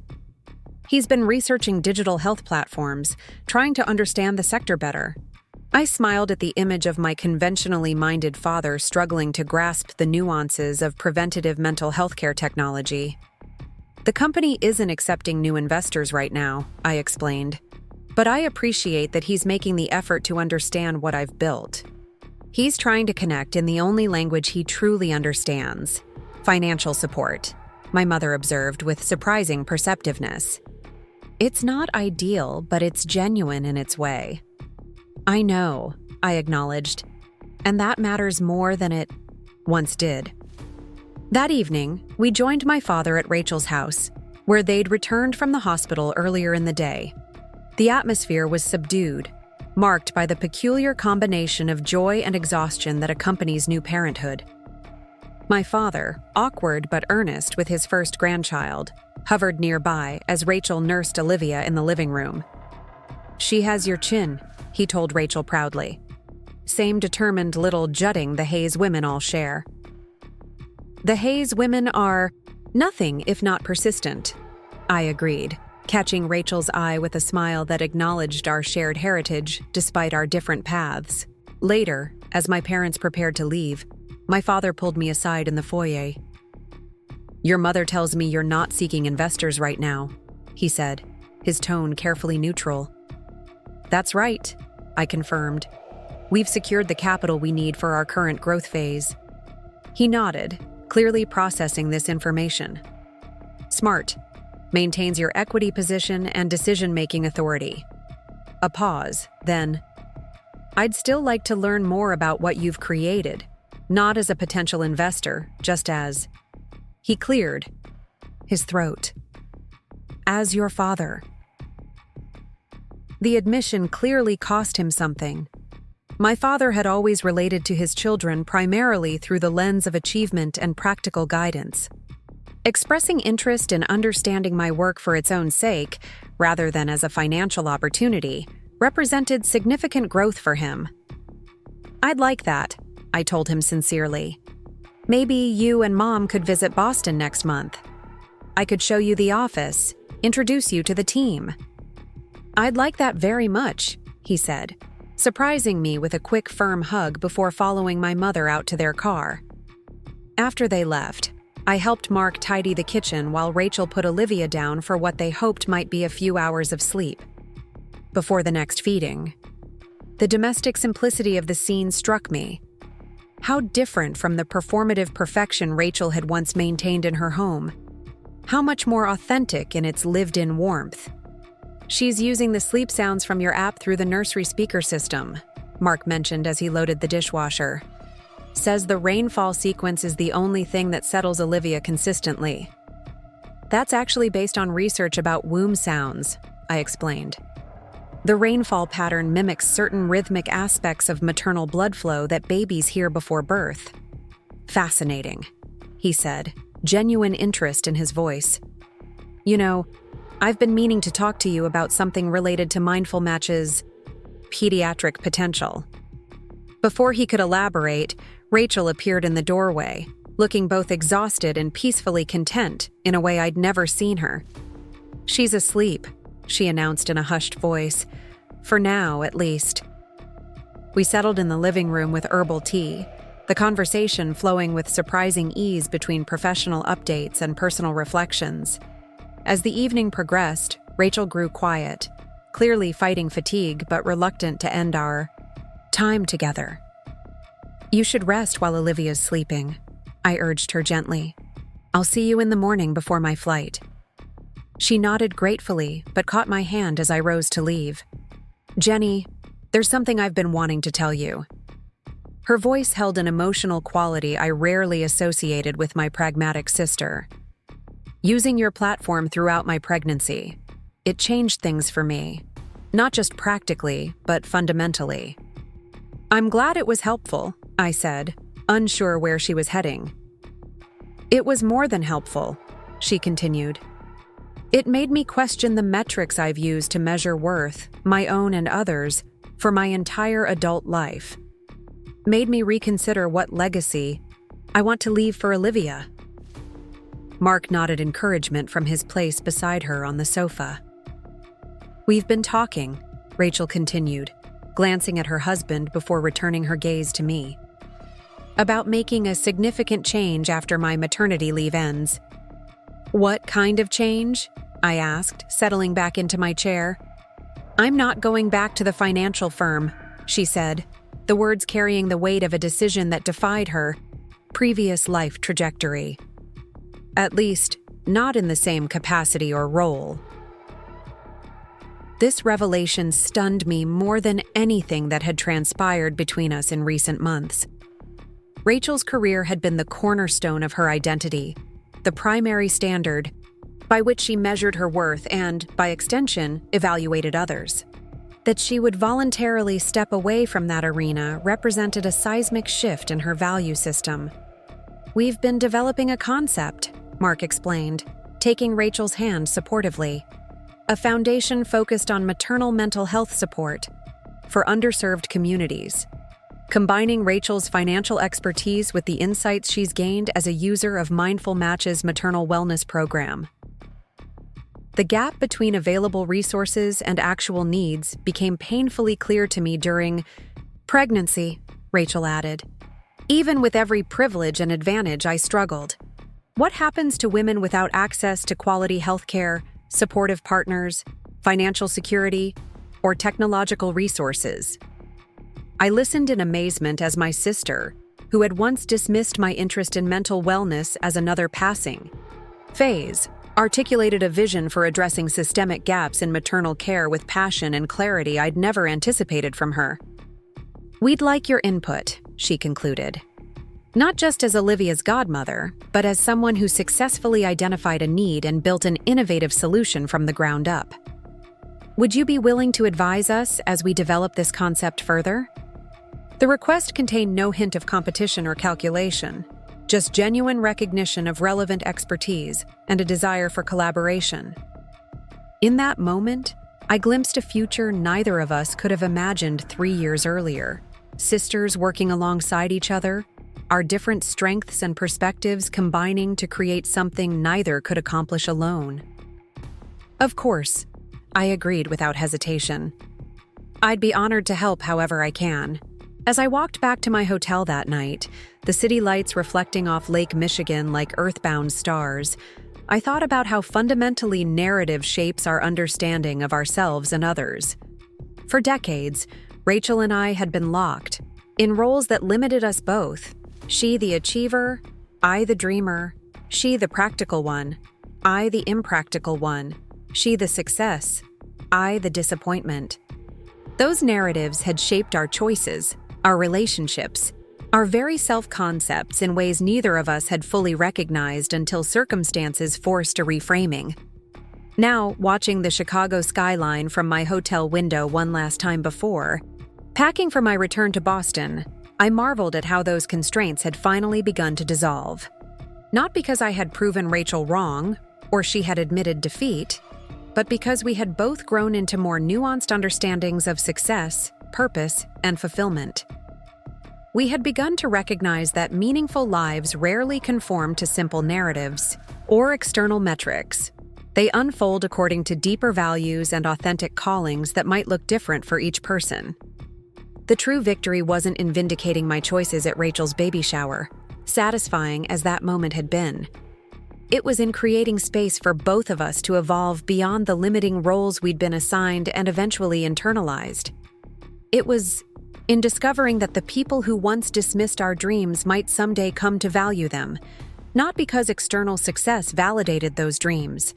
"He's been researching digital health platforms, trying to understand the sector better." I smiled at the image of my conventionally minded father struggling to grasp the nuances of preventative mental health care technology. "The company isn't accepting new investors right now," I explained, "but I appreciate that he's making the effort to understand what I've built. He's trying to connect in the only language he truly understands: financial support," my mother observed with surprising perceptiveness. "It's not ideal, but it's genuine in its way." "I know," I acknowledged, "and that matters more than it once did." That evening, we joined my father at Rachel's house, where they'd returned from the hospital earlier in the day, The atmosphere was subdued, marked by the peculiar combination of joy and exhaustion that accompanies new parenthood. My father, awkward but earnest with his first grandchild, hovered nearby as Rachel nursed Olivia in the living room. "She has your chin," he told Rachel proudly. "Same determined little jutting the Hayes women all share." "The Hayes women are nothing if not persistent," I agreed, catching Rachel's eye with a smile that acknowledged our shared heritage despite our different paths. Later, as my parents prepared to leave, my father pulled me aside in the foyer. "Your mother tells me you're not seeking investors right now," he said, his tone carefully neutral. "That's right," I confirmed. "We've secured the capital we need for our current growth phase." He nodded, clearly processing this information. "Smart. Maintains your equity position and decision-making authority." A pause, then, "I'd still like to learn more about what you've created, not as a potential investor, just as—" He cleared his throat. "As your father." The admission clearly cost him something. My father had always related to his children primarily through the lens of achievement and practical guidance. Expressing interest in understanding my work for its own sake, rather than as a financial opportunity, represented significant growth for him. "I'd like that," I told him sincerely. "Maybe you and Mom could visit Boston next month. I could show you the office, introduce you to the team." "I'd like that very much," he said, surprising me with a quick, firm hug before following my mother out to their car. After they left, I helped Mark tidy the kitchen while Rachel put Olivia down for what they hoped might be a few hours of sleep before the next feeding. The domestic simplicity of the scene struck me. How different from the performative perfection Rachel had once maintained in her home. How much more authentic in its lived-in warmth. "She's using the sleep sounds from your app through the nursery speaker system," Mark mentioned as he loaded the dishwasher. "Says the rainfall sequence is the only thing that settles Olivia consistently." "That's actually based on research about womb sounds," I explained. "The rainfall pattern mimics certain rhythmic aspects of maternal blood flow that babies hear before birth." "Fascinating," he said, genuine interest in his voice. "You know, I've been meaning to talk to you about something related to Mindful Match's pediatric potential." Before he could elaborate, Rachel appeared in the doorway, looking both exhausted and peacefully content in a way I'd never seen her. "She's asleep," she announced in a hushed voice. "For now, at least." We settled in the living room with herbal tea, the conversation flowing with surprising ease between professional updates and personal reflections. As the evening progressed, Rachel grew quiet, clearly fighting fatigue but reluctant to end our time together. "You should rest while Olivia's sleeping," I urged her gently. "I'll see you in the morning before my flight." She nodded gratefully but caught my hand as I rose to leave. "Jenny, there's something I've been wanting to tell you." Her voice held an emotional quality I rarely associated with my pragmatic sister. "Using your platform throughout my pregnancy, it changed things for me, not just practically, but fundamentally." "I'm glad it was helpful," I said, unsure where she was heading. "It was more than helpful," she continued. "It made me question the metrics I've used to measure worth, my own and others, for my entire adult life. Made me reconsider what legacy I want to leave for Olivia." Mark nodded encouragement from his place beside her on the sofa. "We've been talking," Rachel continued, glancing at her husband before returning her gaze to me, "about making a significant change after my maternity leave ends." "What kind of change?" I asked, settling back into my chair. "I'm not going back to the financial firm," she said, the words carrying the weight of a decision that defied her previous life trajectory. At least, not in the same capacity or role. This revelation stunned me more than anything that had transpired between us in recent months. Rachel's career had been the cornerstone of her identity, the primary standard, by which she measured her worth and, by extension, evaluated others. That she would voluntarily step away from that arena represented a seismic shift in her value system. "We've been developing a concept," Mark explained, taking Rachel's hand supportively. "A foundation focused on maternal mental health support for underserved communities, combining Rachel's financial expertise with the insights she's gained as a user of Mindful Match's maternal wellness program." The gap between available resources and actual needs became painfully clear to me during pregnancy, Rachel added. "Even with every privilege and advantage, I struggled. What happens to women without access to quality healthcare, supportive partners, financial security, or technological resources?" I listened in amazement as my sister, who had once dismissed my interest in mental wellness as another passing phase, articulated a vision for addressing systemic gaps in maternal care with passion and clarity I'd never anticipated from her. "We'd like your input," she concluded. "Not just as Olivia's godmother, but as someone who successfully identified a need and built an innovative solution from the ground up. Would you be willing to advise us as we develop this concept further?" The request contained no hint of competition or calculation, just genuine recognition of relevant expertise and a desire for collaboration. In that moment, I glimpsed a future neither of us could have imagined 3 years earlier. Sisters working alongside each other, our different strengths and perspectives combining to create something neither could accomplish alone. "Of course," I agreed without hesitation. "I'd be honored to help however I can." As I walked back to my hotel that night, the city lights reflecting off Lake Michigan like earthbound stars, I thought about how fundamentally narrative shapes our understanding of ourselves and others. For decades, Rachel and I had been locked in roles that limited us both. She the achiever, I the dreamer, she the practical one, I the impractical one, she the success, I the disappointment. Those narratives had shaped our choices, our relationships, our very self-concepts in ways neither of us had fully recognized until circumstances forced a reframing. Now, watching the Chicago skyline from my hotel window one last time before, packing for my return to Boston, I marveled at how those constraints had finally begun to dissolve. Not because I had proven Rachel wrong, or she had admitted defeat, but because we had both grown into more nuanced understandings of success, purpose, and fulfillment. We had begun to recognize that meaningful lives rarely conform to simple narratives or external metrics. They unfold according to deeper values and authentic callings that might look different for each person. The true victory wasn't in vindicating my choices at Rachel's baby shower, satisfying as that moment had been. It was in creating space for both of us to evolve beyond the limiting roles we'd been assigned and eventually internalized. It was in discovering that the people who once dismissed our dreams might someday come to value them, not because external success validated those dreams,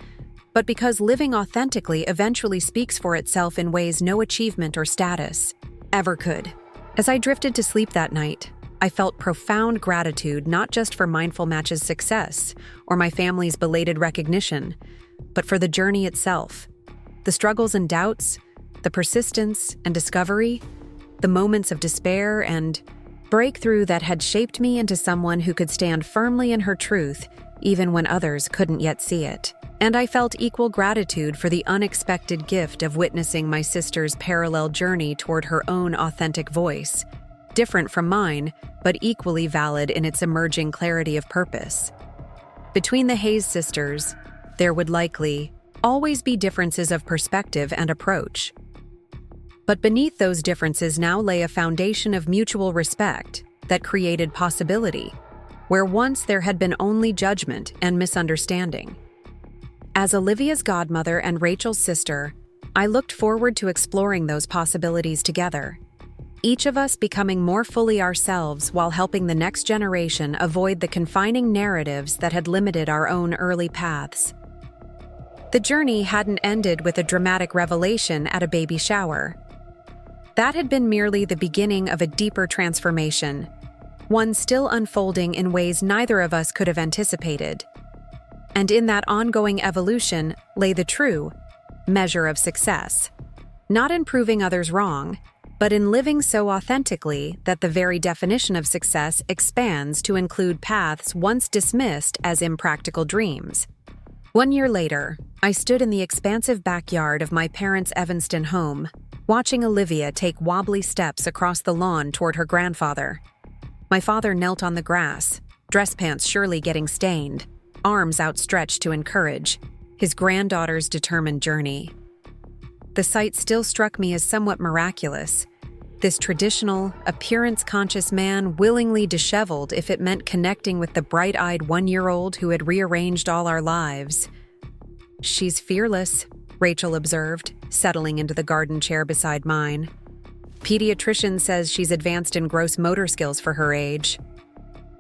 but because living authentically eventually speaks for itself in ways no achievement or status ever could. As I drifted to sleep that night, I felt profound gratitude not just for Mindful Match's success or my family's belated recognition, but for the journey itself. The struggles and doubts, the persistence and discovery, the moments of despair and breakthrough that had shaped me into someone who could stand firmly in her truth even when others couldn't yet see it. And I felt equal gratitude for the unexpected gift of witnessing my sister's parallel journey toward her own authentic voice, different from mine, but equally valid in its emerging clarity of purpose. Between the Hayes sisters, there would likely always be differences of perspective and approach. But beneath those differences now lay a foundation of mutual respect that created possibility, where once there had been only judgment and misunderstanding. As Olivia's godmother and Rachel's sister, I looked forward to exploring those possibilities together, each of us becoming more fully ourselves while helping the next generation avoid the confining narratives that had limited our own early paths. The journey hadn't ended with a dramatic revelation at a baby shower. That had been merely the beginning of a deeper transformation, one still unfolding in ways neither of us could have anticipated. And in that ongoing evolution lay the true measure of success. Not in proving others wrong, but in living so authentically that the very definition of success expands to include paths once dismissed as impractical dreams. 1 year later, I stood in the expansive backyard of my parents' Evanston home, watching Olivia take wobbly steps across the lawn toward her grandfather. My father knelt on the grass, dress pants surely getting stained, arms outstretched to encourage his granddaughter's determined journey. The sight still struck me as somewhat miraculous. This traditional, appearance-conscious man willingly disheveled if it meant connecting with the bright-eyed 1-year-old who had rearranged all our lives. "She's fearless," Rachel observed, settling into the garden chair beside mine. "Pediatrician says she's advanced in gross motor skills for her age."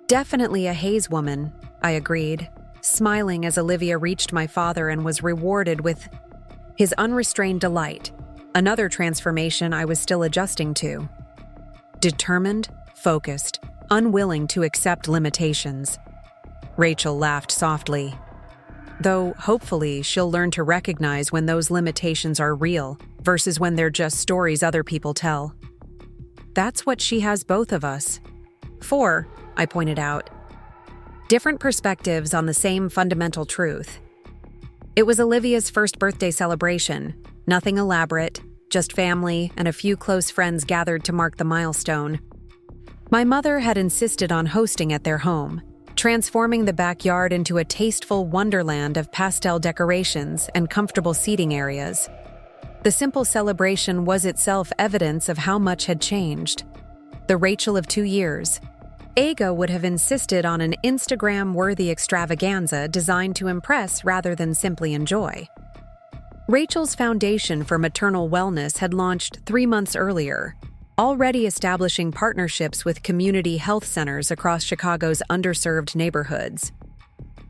"Definitely a Hayes woman," I agreed, smiling as Olivia reached my father and was rewarded with his unrestrained delight, another transformation I was still adjusting to. Determined, focused, unwilling to accept limitations. Rachel laughed softly. Though, hopefully, she'll learn to recognize when those limitations are real versus when they're just stories other people tell. That's what she has both of us. 4, I pointed out. Different perspectives on the same fundamental truth. It was Olivia's first birthday celebration, nothing elaborate, just family and a few close friends gathered to mark the milestone. My mother had insisted on hosting at their home, transforming the backyard into a tasteful wonderland of pastel decorations and comfortable seating areas. The simple celebration was itself evidence of how much had changed. The Rachel of 2 years. Aga would have insisted on an Instagram-worthy extravaganza designed to impress rather than simply enjoy. Rachel's Foundation for Maternal Wellness had launched 3 months earlier, already establishing partnerships with community health centers across Chicago's underserved neighborhoods.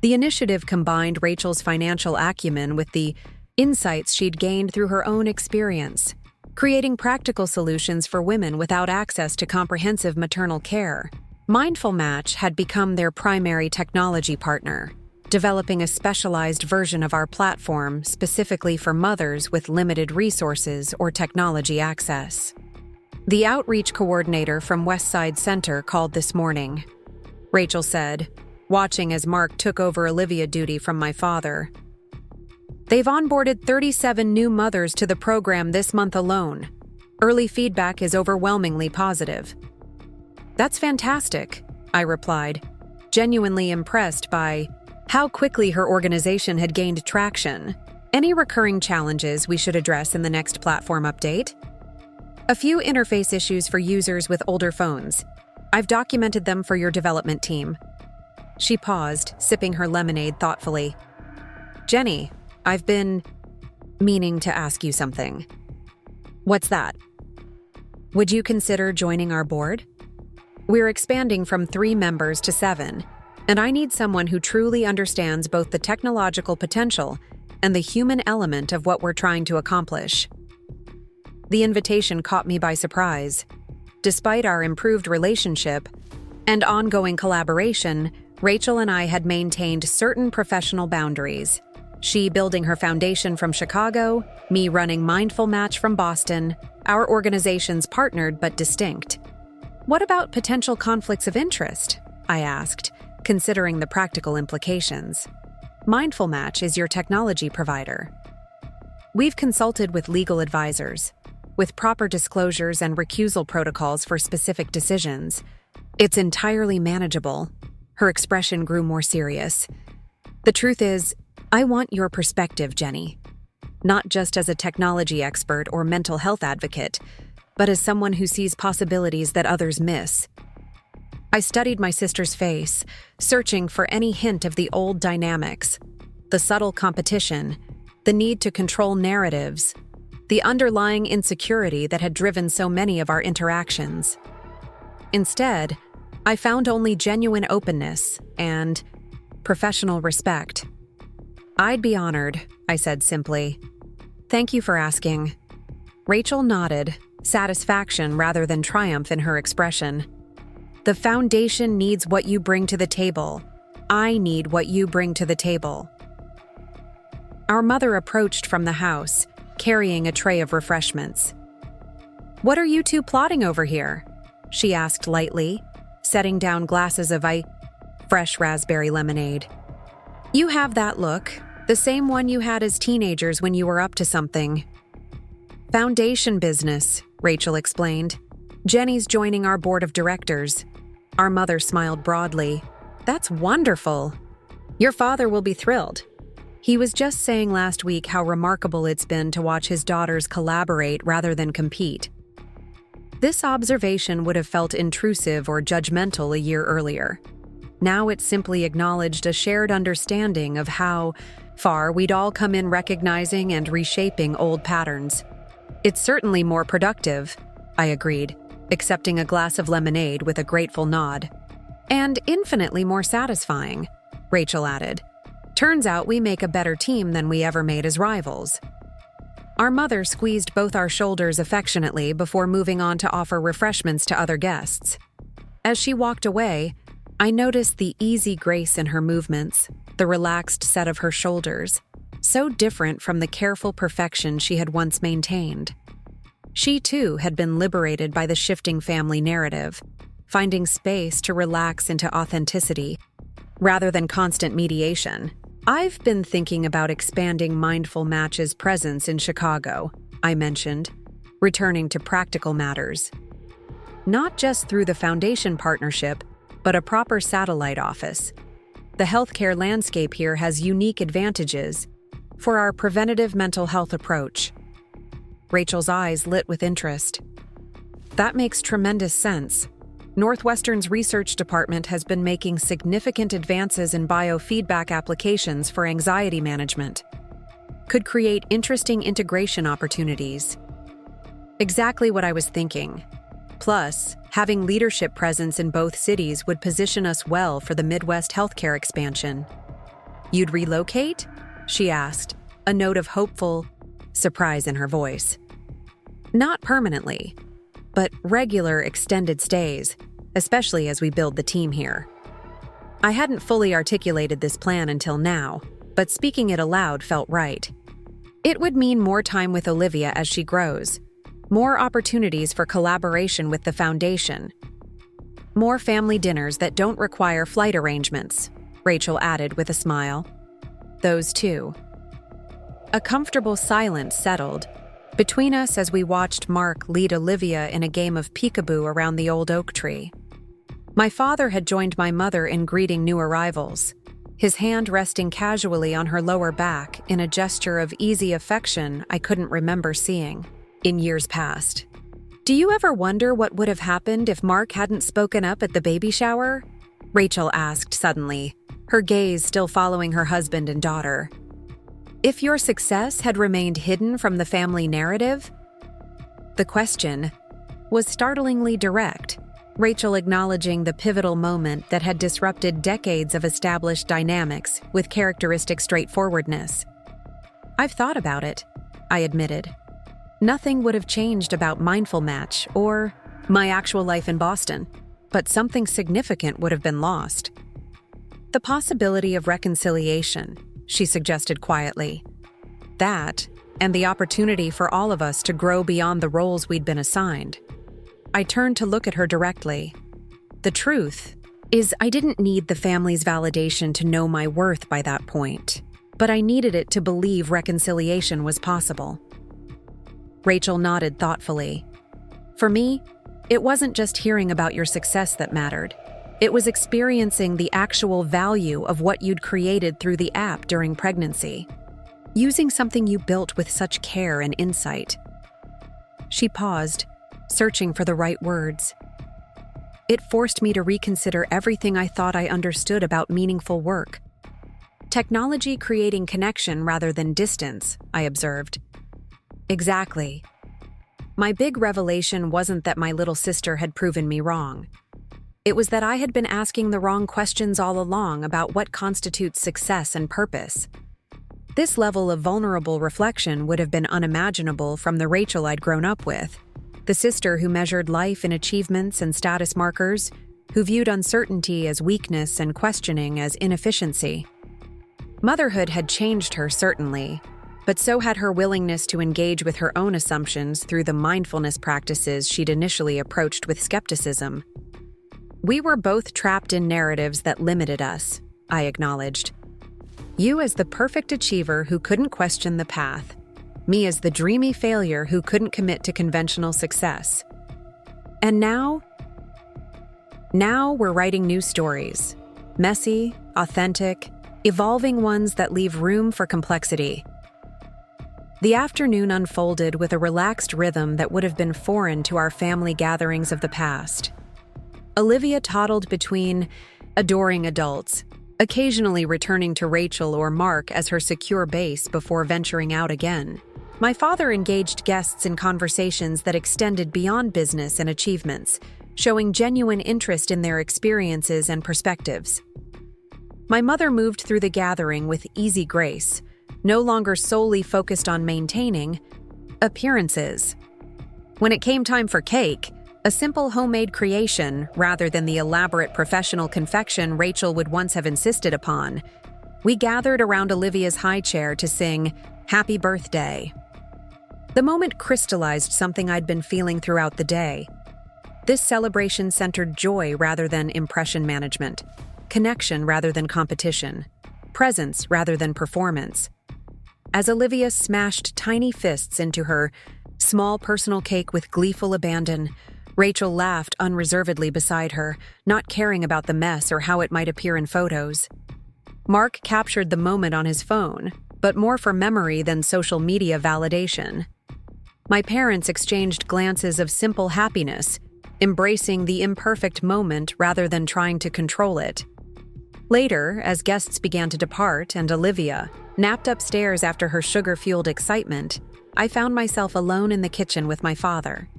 The initiative combined Rachel's financial acumen with the insights she'd gained through her own experience, creating practical solutions for women without access to comprehensive maternal care. Mindful Match had become their primary technology partner, developing a specialized version of our platform specifically for mothers with limited resources or technology access. The outreach coordinator from Westside Center called this morning. Rachel said, watching as Mark took over Olivia duty from my father. "They've onboarded 37 new mothers to the program this month alone. Early feedback is overwhelmingly positive." "That's fantastic," I replied, genuinely impressed by how quickly her organization had gained traction. "Any recurring challenges we should address in the next platform update?" "A few interface issues for users with older phones. I've documented them for your development team." She paused, sipping her lemonade thoughtfully. "Jenny, I've been meaning to ask you something." "What's that?" "Would you consider joining our board? We're expanding from 3 members to 7, and I need someone who truly understands both the technological potential and the human element of what we're trying to accomplish." The invitation caught me by surprise. Despite our improved relationship and ongoing collaboration, Rachel and I had maintained certain professional boundaries. She building her foundation from Chicago, me running Mindful Match from Boston, our organizations partnered but distinct. "What about potential conflicts of interest?" I asked, considering the practical implications. Mindful Match is your technology provider. We've consulted with legal advisors, with proper disclosures and recusal protocols for specific decisions. It's entirely manageable. Her expression grew more serious. "The truth is, I want your perspective, Jenny. Not just as a technology expert or mental health advocate, but as someone who sees possibilities that others miss." I studied my sister's face, searching for any hint of the old dynamics, the subtle competition, the need to control narratives, the underlying insecurity that had driven so many of our interactions. Instead, I found only genuine openness and professional respect. "I'd be honored," I said simply. "Thank you for asking." Rachel nodded, satisfaction rather than triumph in her expression. "The foundation needs what you bring to the table. I need what you bring to the table. Our mother approached from the house, carrying a tray of refreshments. "What are you two plotting over here?" she asked lightly, setting down glasses of fresh raspberry lemonade. "You have that look, the same one you had as teenagers when you were up to something." "Foundation business," Rachel explained. "Jenny's joining our board of directors." Our mother smiled broadly. "That's wonderful. Your father will be thrilled. He was just saying last week how remarkable it's been to watch his daughters collaborate rather than compete." This observation would have felt intrusive or judgmental a year earlier. Now it simply acknowledged a shared understanding of how far we'd all come in recognizing and reshaping old patterns. "It's certainly more productive," I agreed, accepting a glass of lemonade with a grateful nod. "And infinitely more satisfying," Rachel added. "Turns out we make a better team than we ever made as rivals." Our mother squeezed both our shoulders affectionately before moving on to offer refreshments to other guests. As she walked away, I noticed the easy grace in her movements, the relaxed set of her shoulders, so different from the careful perfection she had once maintained. She, too, had been liberated by the shifting family narrative, finding space to relax into authenticity, rather than constant mediation. "I've been thinking about expanding Mindful Match's presence in Chicago," I mentioned, returning to practical matters. "Not just through the foundation partnership, but a proper satellite office. The healthcare landscape here has unique advantages for our preventative mental health approach." Rachel's eyes lit with interest. "That makes tremendous sense. Northwestern's research department has been making significant advances in biofeedback applications for anxiety management. Could create interesting integration opportunities." Exactly what I was thinking. Plus, having leadership presence in both cities would position us well for the Midwest healthcare expansion. "You'd relocate?" she asked, a note of hopeful surprise in her voice. "Not permanently, but regular extended stays, especially as we build the team here." I hadn't fully articulated this plan until now, but speaking it aloud felt right. It would mean more time with Olivia as she grows, more opportunities for collaboration with the foundation, more family dinners that don't require flight arrangements, Rachel added with a smile. "Those two." A comfortable silence settled between us as we watched Mark lead Olivia in a game of peekaboo around the old oak tree. My father had joined my mother in greeting new arrivals, his hand resting casually on her lower back in a gesture of easy affection I couldn't remember seeing in years past. "Do you ever wonder what would have happened if Mark hadn't spoken up at the baby shower?" Rachel asked suddenly, her gaze still following her husband and daughter. "If your success had remained hidden from the family narrative?" The question was startlingly direct, Rachel acknowledging the pivotal moment that had disrupted decades of established dynamics with characteristic straightforwardness. "I've thought about it," I admitted. "Nothing would have changed about Mindful Match or my actual life in Boston, but something significant would have been lost. The possibility of reconciliation," she suggested quietly. "That, and the opportunity for all of us to grow beyond the roles we'd been assigned." I turned to look at her directly. "The truth is, I didn't need the family's validation to know my worth by that point, but I needed it to believe reconciliation was possible." Rachel nodded thoughtfully. "For me, it wasn't just hearing about your success that mattered. It was experiencing the actual value of what you'd created through the app during pregnancy. Using something you built with such care and insight." She paused, searching for the right words. "It forced me to reconsider everything I thought I understood about meaningful work. Technology creating connection rather than distance," I observed. "Exactly. My big revelation wasn't that my little sister had proven me wrong. It was that I had been asking the wrong questions all along about what constitutes success and purpose. This level of vulnerable reflection would have been unimaginable from the Rachel I'd grown up with, the sister who measured life in achievements and status markers, who viewed uncertainty as weakness and questioning as inefficiency. Motherhood had changed her, certainly, but so had her willingness to engage with her own assumptions through the mindfulness practices she'd initially approached with skepticism. We were both trapped in narratives that limited us, I acknowledged. You as the perfect achiever who couldn't question the path, me as the dreamy failure who couldn't commit to conventional success. And now we're writing new stories, messy, authentic, evolving ones that leave room for complexity. The afternoon unfolded with a relaxed rhythm that would have been foreign to our family gatherings of the past. Olivia toddled between adoring adults, occasionally returning to Rachel or Mark as her secure base before venturing out again. My father engaged guests in conversations that extended beyond business and achievements, showing genuine interest in their experiences and perspectives. My mother moved through the gathering with easy grace, no longer solely focused on maintaining appearances. When it came time for cake, a simple homemade creation rather than the elaborate professional confection Rachel would once have insisted upon, we gathered around Olivia's high chair to sing "Happy Birthday." The moment crystallized something I'd been feeling throughout the day. This celebration centered joy rather than impression management, connection rather than competition, presence rather than performance. As Olivia smashed tiny fists into her small personal cake with gleeful abandon, Rachel laughed unreservedly beside her, not caring about the mess or how it might appear in photos. Mark captured the moment on his phone, but more for memory than social media validation. My parents exchanged glances of simple happiness, embracing the imperfect moment rather than trying to control it. Later, as guests began to depart and Olivia napped upstairs after her sugar-fueled excitement, I found myself alone in the kitchen with my father.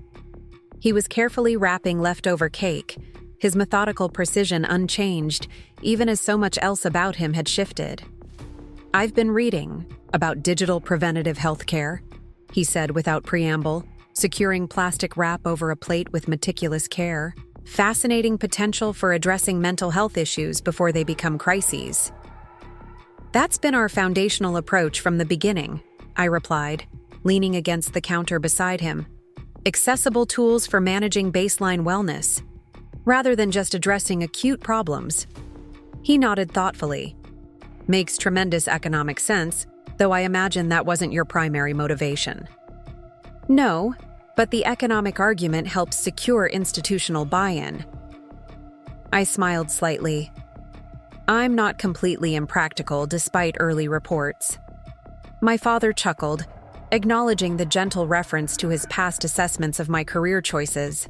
He was carefully wrapping leftover cake, his methodical precision unchanged, even as so much else about him had shifted. "I've been reading about digital preventative healthcare," he said without preamble, securing plastic wrap over a plate with meticulous care. "Fascinating potential for addressing mental health issues before they become crises." "That's been our foundational approach from the beginning," I replied, leaning against the counter beside him. "Accessible tools for managing baseline wellness, rather than just addressing acute problems." He nodded thoughtfully. "Makes tremendous economic sense, though I imagine that wasn't your primary motivation." "No, but the economic argument helps secure institutional buy-in." I smiled slightly. "I'm not completely impractical despite early reports." My father chuckled, acknowledging the gentle reference to his past assessments of my career choices.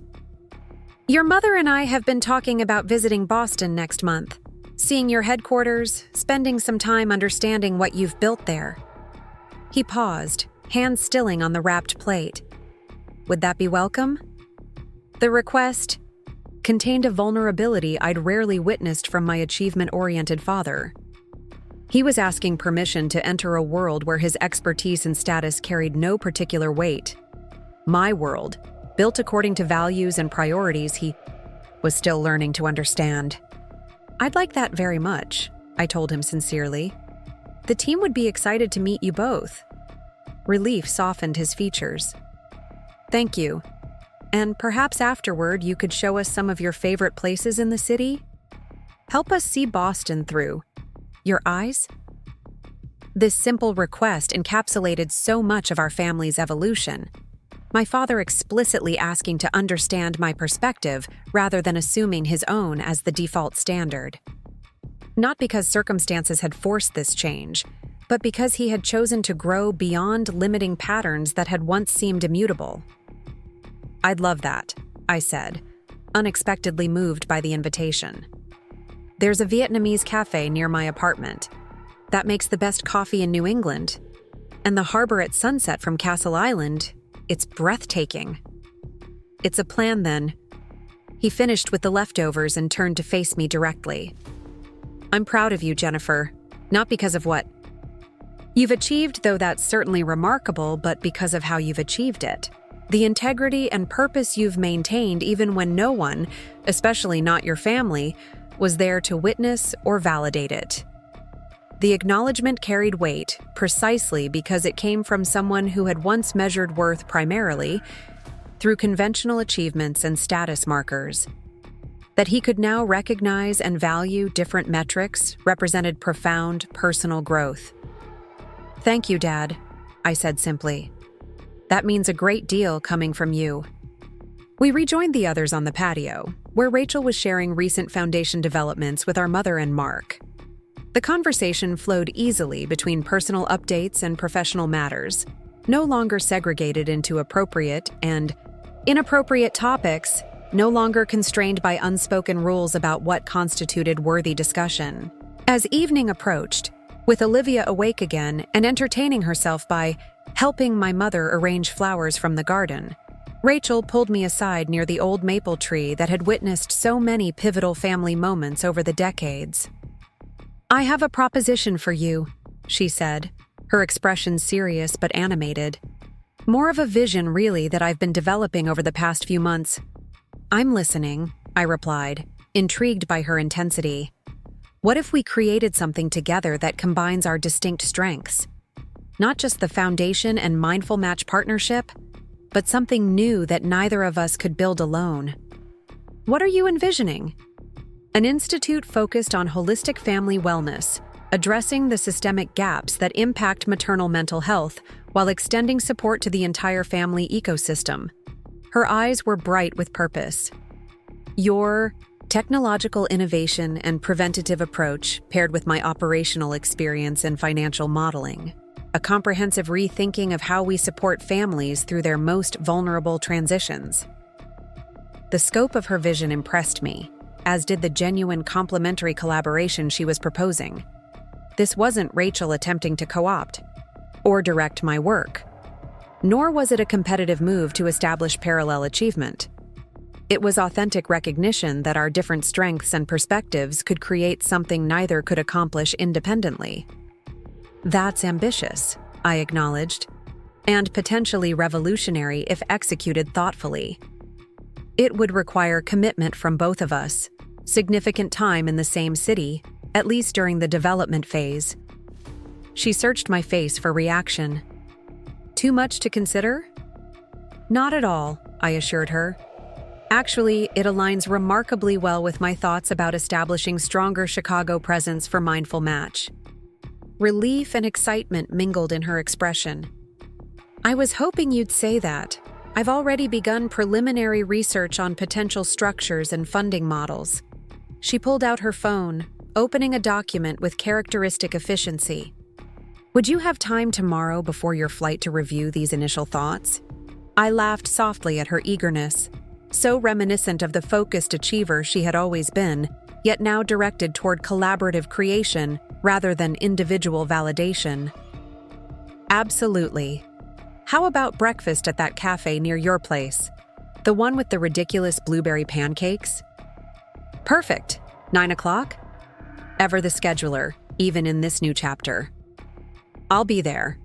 "Your mother and I have been talking about visiting Boston next month, seeing your headquarters, spending some time understanding what you've built there." He paused, hands stilling on the wrapped plate. "Would that be welcome?" The request contained a vulnerability I'd rarely witnessed from my achievement-oriented father. He was asking permission to enter a world where his expertise and status carried no particular weight. My world, built according to values and priorities he was still learning to understand. "I'd like that very much," I told him sincerely. "The team would be excited to meet you both." Relief softened his features. "Thank you. And perhaps afterward you could show us some of your favorite places in the city? Help us see Boston through your eyes?" This simple request encapsulated so much of our family's evolution. My father explicitly asking to understand my perspective rather than assuming his own as the default standard. Not because circumstances had forced this change, but because he had chosen to grow beyond limiting patterns that had once seemed immutable. "I'd love that," I said, unexpectedly moved by the invitation. "There's a Vietnamese cafe near my apartment that makes the best coffee in New England, and the harbor at sunset from Castle Island, it's breathtaking." "It's a plan then." He finished with the leftovers and turned to face me directly. "I'm proud of you, Jennifer, not because of what you've achieved, though that's certainly remarkable, but because of how you've achieved it. The integrity and purpose you've maintained even when no one, especially not your family, was there to witness or validate it." The acknowledgement carried weight precisely because it came from someone who had once measured worth primarily through conventional achievements and status markers. That he could now recognize and value different metrics represented profound personal growth. "Thank you, Dad," I said simply. "That means a great deal coming from you." We rejoined the others on the patio, where Rachel was sharing recent foundation developments with our mother and Mark. The conversation flowed easily between personal updates and professional matters, no longer segregated into appropriate and inappropriate topics, no longer constrained by unspoken rules about what constituted worthy discussion. As evening approached, with Olivia awake again and entertaining herself by helping my mother arrange flowers from the garden, Rachel pulled me aside near the old maple tree that had witnessed so many pivotal family moments over the decades. "I have a proposition for you," she said, her expression serious but animated. "More of a vision, really, that I've been developing over the past few months." "I'm listening," I replied, intrigued by her intensity. "What if we created something together that combines our distinct strengths? Not just the foundation and mindful match partnership, but something new that neither of us could build alone." "What are you envisioning?" "An institute focused on holistic family wellness, addressing the systemic gaps that impact maternal mental health while extending support to the entire family ecosystem." Her eyes were bright with purpose. "Your technological innovation and preventative approach, paired with my operational experience in financial modeling, a comprehensive rethinking of how we support families through their most vulnerable transitions." The scope of her vision impressed me, as did the genuine complementary collaboration she was proposing. This wasn't Rachel attempting to co-opt or direct my work, nor was it a competitive move to establish parallel achievement. It was authentic recognition that our different strengths and perspectives could create something neither could accomplish independently. "That's ambitious," I acknowledged, "and potentially revolutionary if executed thoughtfully. It would require commitment from both of us, significant time in the same city, at least during the development phase." She searched my face for reaction. "Too much to consider?" "Not at all," I assured her. "Actually, it aligns remarkably well with my thoughts about establishing stronger Chicago presence for Mindful Match." Relief and excitement mingled in her expression. "I was hoping you'd say that. I've already begun preliminary research on potential structures and funding models." She pulled out her phone, opening a document with characteristic efficiency. "Would you have time tomorrow before your flight to review these initial thoughts?" I laughed softly at her eagerness, so reminiscent of the focused achiever she had always been, yet now directed toward collaborative creation rather than individual validation. "Absolutely. How about breakfast at that cafe near your place? The one with the ridiculous blueberry pancakes?" "Perfect. 9 o'clock? Ever the scheduler, even in this new chapter." "I'll be there."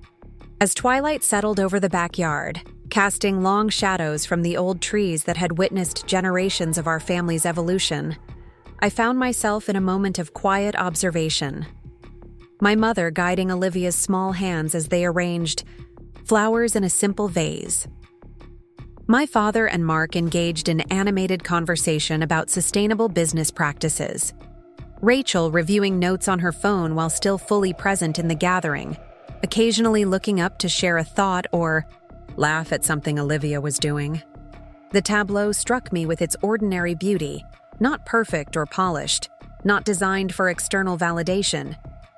As twilight settled over the backyard, casting long shadows from the old trees that had witnessed generations of our family's evolution, I found myself in a moment of quiet observation. My mother guiding Olivia's small hands as they arranged flowers in a simple vase. My father and Mark engaged in animated conversation about sustainable business practices. Rachel reviewing notes on her phone while still fully present in the gathering, occasionally looking up to share a thought or laugh at something Olivia was doing. The tableau struck me with its ordinary beauty, not perfect or polished, not designed for external validation,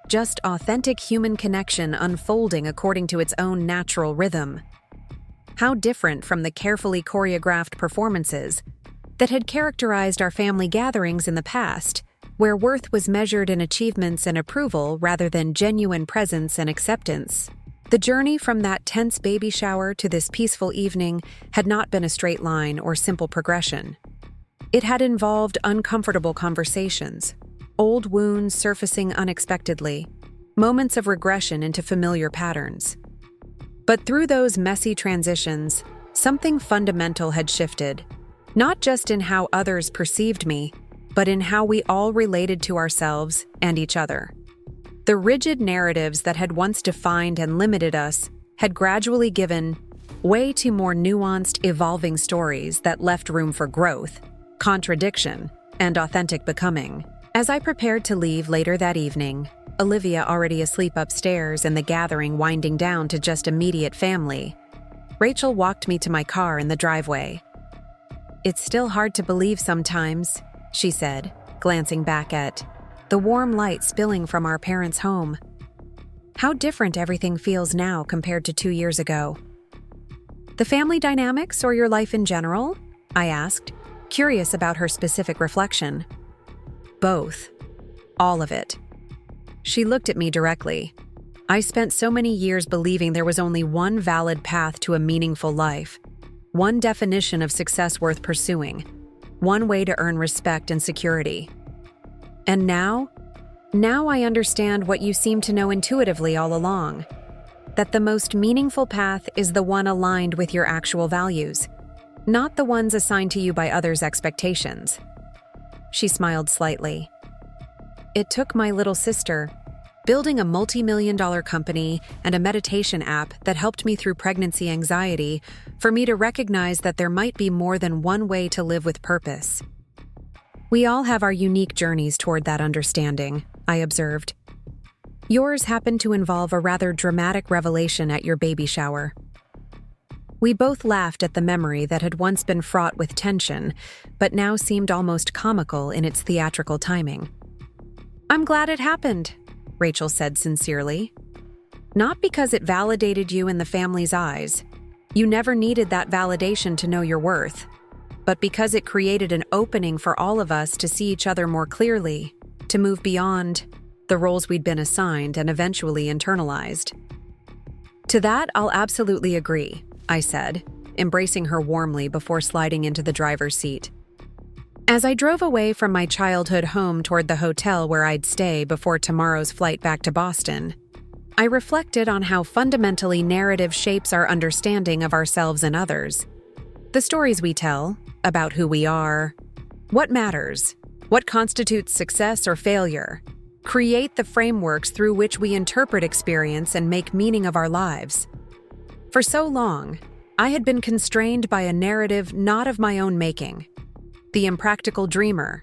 just authentic human connection unfolding according to its own natural rhythm. How different from the carefully choreographed performances that had characterized our family gatherings in the past, where worth was measured in achievements and approval rather than genuine presence and acceptance. The journey from that tense baby shower to this peaceful evening had not been a straight line or simple progression. It had involved uncomfortable conversations, old wounds surfacing unexpectedly, moments of regression into familiar patterns. But through those messy transitions, something fundamental had shifted, not just in how others perceived me, but in how we all related to ourselves and each other. The rigid narratives that had once defined and limited us had gradually given way to more nuanced, evolving stories that left room for growth, contradiction, and authentic becoming. As I prepared to leave later that evening, Olivia already asleep upstairs and the gathering winding down to just immediate family, Rachel walked me to my car in the driveway. "It's still hard to believe sometimes," she said, glancing back at the warm light spilling from our parents' home. "How different everything feels now compared to 2 years ago." "The family dynamics or your life in general?" I asked, curious about her specific reflection. "Both. All of it." She looked at me directly. "I spent so many years believing there was only one valid path to a meaningful life, one definition of success worth pursuing, one way to earn respect and security. And now I understand what you seem to know intuitively all along, that the most meaningful path is the one aligned with your actual values, not the ones assigned to you by others' expectations." She smiled slightly. "It took my little sister, building a multi-million-dollar company and a meditation app that helped me through pregnancy anxiety, for me to recognize that there might be more than one way to live with purpose." "We all have our unique journeys toward that understanding," I observed. "Yours happened to involve a rather dramatic revelation at your baby shower." We both laughed at the memory that had once been fraught with tension, but now seemed almost comical in its theatrical timing. "I'm glad it happened," Rachel said sincerely. "Not because it validated you in the family's eyes. You never needed that validation to know your worth, but because it created an opening for all of us to see each other more clearly, to move beyond the roles we'd been assigned and eventually internalized." "To that, I'll absolutely agree," I said, embracing her warmly before sliding into the driver's seat. As I drove away from my childhood home toward the hotel where I'd stay before tomorrow's flight back to Boston, I reflected on how fundamentally narrative shapes our understanding of ourselves and others. The stories we tell about who we are, what matters, what constitutes success or failure, create the frameworks through which we interpret experience and make meaning of our lives. For so long, I had been constrained by a narrative not of my own making. The impractical dreamer,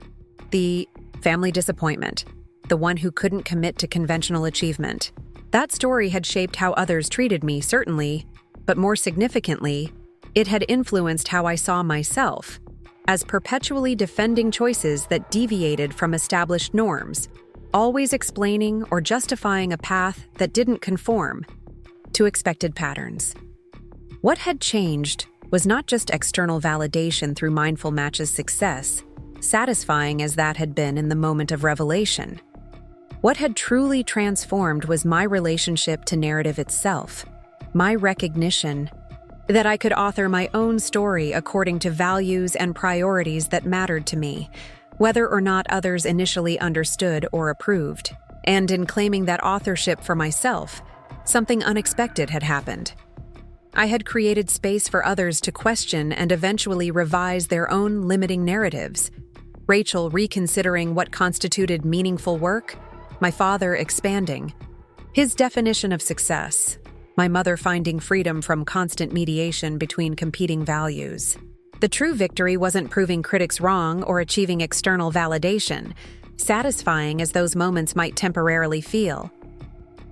the family disappointment, the one who couldn't commit to conventional achievement. That story had shaped how others treated me, certainly, but more significantly, it had influenced how I saw myself, as perpetually defending choices that deviated from established norms, always explaining or justifying a path that didn't conform to expected patterns. What had changed was not just external validation through Mindful Match's success, satisfying as that had been in the moment of revelation. What had truly transformed was my relationship to narrative itself, my recognition that I could author my own story according to values and priorities that mattered to me, whether or not others initially understood or approved. And in claiming that authorship for myself, something unexpected had happened. I had created space for others to question and eventually revise their own limiting narratives. Rachel reconsidering what constituted meaningful work, my father expanding his definition of success, my mother finding freedom from constant mediation between competing values. The true victory wasn't proving critics wrong or achieving external validation, satisfying as those moments might temporarily feel.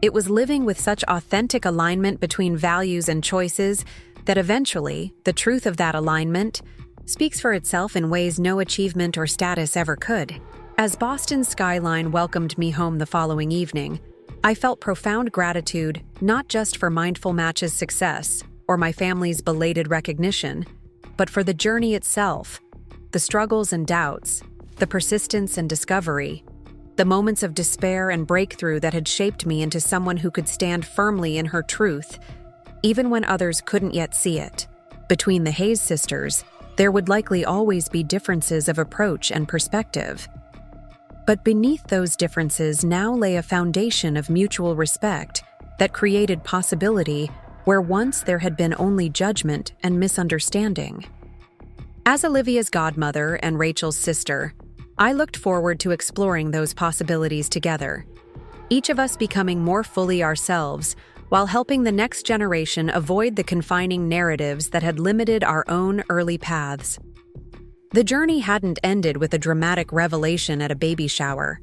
It was living with such authentic alignment between values and choices that eventually, the truth of that alignment speaks for itself in ways no achievement or status ever could. As Boston's skyline welcomed me home the following evening, I felt profound gratitude not just for Mindful Match's success or my family's belated recognition, but for the journey itself, the struggles and doubts, the persistence and discovery, the moments of despair and breakthrough that had shaped me into someone who could stand firmly in her truth, even when others couldn't yet see it. Between the Hayes sisters, there would likely always be differences of approach and perspective. But beneath those differences now lay a foundation of mutual respect that created possibility where once there had been only judgment and misunderstanding. As Olivia's godmother and Rachel's sister, I looked forward to exploring those possibilities together. each of us becoming more fully ourselves while helping the next generation avoid the confining narratives that had limited our own early paths. The journey hadn't ended with a dramatic revelation at a baby shower.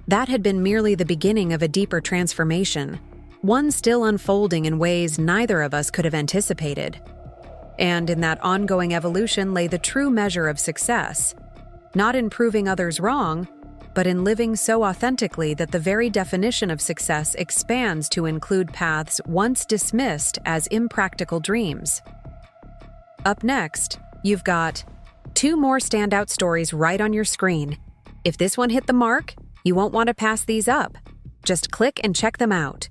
That had been merely the beginning of a deeper transformation, one still unfolding in ways neither of us could have anticipated. And in that ongoing evolution lay the true measure of success, not in proving others wrong, but in living so authentically that the very definition of success expands to include paths once dismissed as impractical dreams. Up next, you've got 2 more standout stories right on your screen. If this one hit the mark, you won't want to pass these up. Just click and check them out.